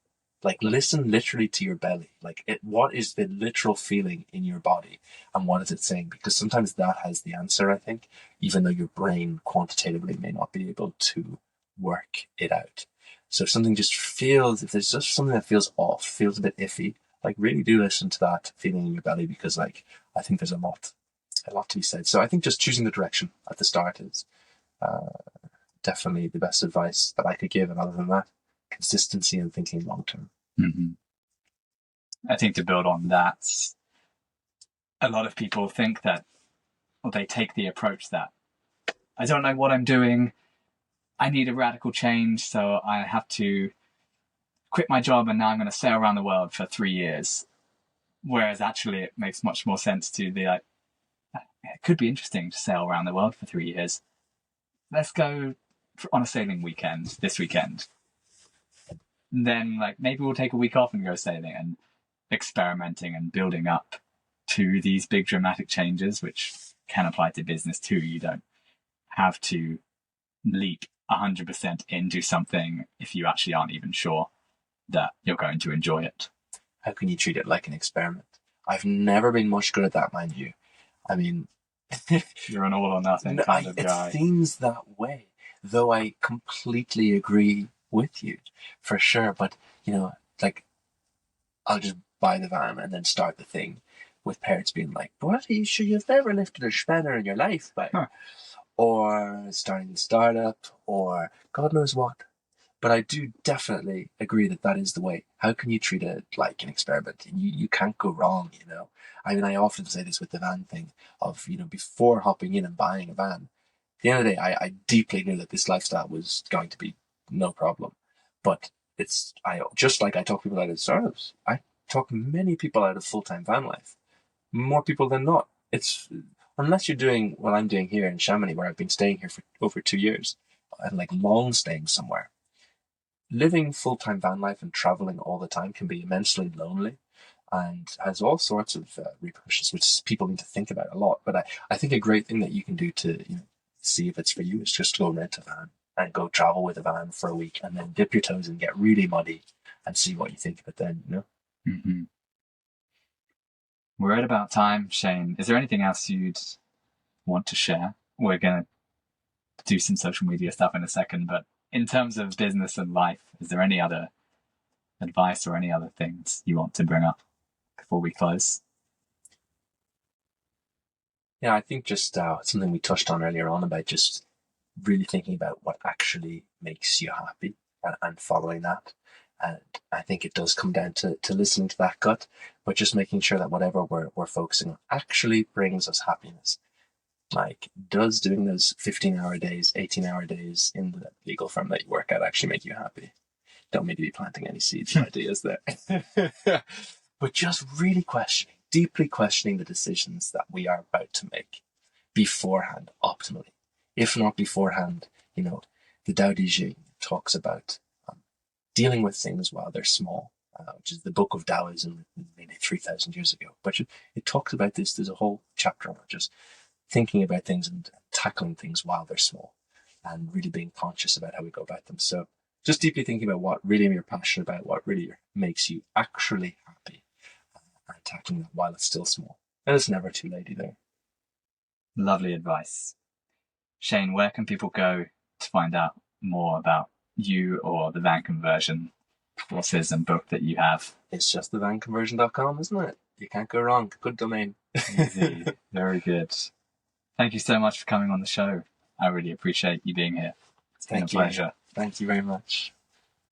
Like, listen literally to your belly. Like, what is the literal feeling in your body, and what is it saying? Because sometimes that has the answer, I think, even though your brain quantitatively may not be able to work it out. So if there's just something that feels off, feels a bit iffy, like, really do listen to that feeling in your belly, because, like, I think there's a lot to be said. So I think just choosing the direction at the start is definitely the best advice that I could give. And other than that, consistency and thinking long term. Mm-hmm. I think to build on that, a lot of people think that, or they take the approach that, I don't know what I'm doing, I need a radical change, so I have to quit my job and now I'm going to sail around the world for 3 years. Whereas actually it makes much more sense to be like, it could be interesting to sail around the world for 3 years. Let's go on a sailing weekend this weekend. And then, like, maybe we'll take a week off and go sailing and experimenting and building up to these big dramatic changes, which can apply to business too. You don't have to leap 100% into something if you actually aren't even sure that you're going to enjoy it. How can you treat it like an experiment? I've never been much good at that, mind you. I mean, you're an all or nothing kind of guy. It seems that way, though I completely agree with you, for sure. But, like, I'll just buy the van and then start the thing, with parents being like, "What? Are you sure you've never lifted a spanner in your life?" Or starting a startup, or God knows what. But I do definitely agree that is the way. How can you treat it like an experiment? You can't go wrong, I mean, I often say this with the van thing of, before hopping in and buying a van, at the end of the day, I deeply knew that this lifestyle was going to be no problem. But just like I talk people out of startups, I talk many people out of full-time van life. More people than not. It's, unless you're doing what I'm doing here in Chamonix, where I've been staying here for over 2 years, and like long staying somewhere. Living full-time van life and traveling all the time can be immensely lonely, and has all sorts of repercussions, which people need to think about a lot. But I think a great thing that you can do to see if it's for you is just go rent a van and go travel with a van for a week, and then dip your toes and get really muddy and see what you think of it then. Mm-hmm. We're at about time, Shane. Is there anything else you'd want to share? We're going to do some social media stuff in a second, but in terms of business and life, is there any other advice or any other things you want to bring up before we close? Yeah, I think just something we touched on earlier on about just really thinking about what actually makes you happy, and following that. And I think it does come down to listening to that gut, but just making sure that whatever we're focusing on actually brings us happiness. Like, does doing those 15-hour days, 18-hour days in the legal firm that you work at actually make you happy? Don't mean to be planting any seeds or ideas there. But just really deeply questioning the decisions that we are about to make beforehand, optimally. If not beforehand, the Tao Te Ching talks about dealing with things while they're small, which is the book of Taoism, maybe 3,000 years ago. But it talks about this. There's a whole chapter on it, just thinking about things and tackling things while they're small, and really being conscious about how we go about them. So just deeply thinking about what really you're passionate about, what really makes you actually happy, and tackling that while it's still small. And it's never too late either. Lovely advice. Shane, where can people go to find out more about you or the van conversion courses and book that you have? It's just thevanconversion.com, isn't it? You can't go wrong. Good domain. Easy. Very good. Thank you so much for coming on the show. I really appreciate you being here. It's been a pleasure. Thank you very much.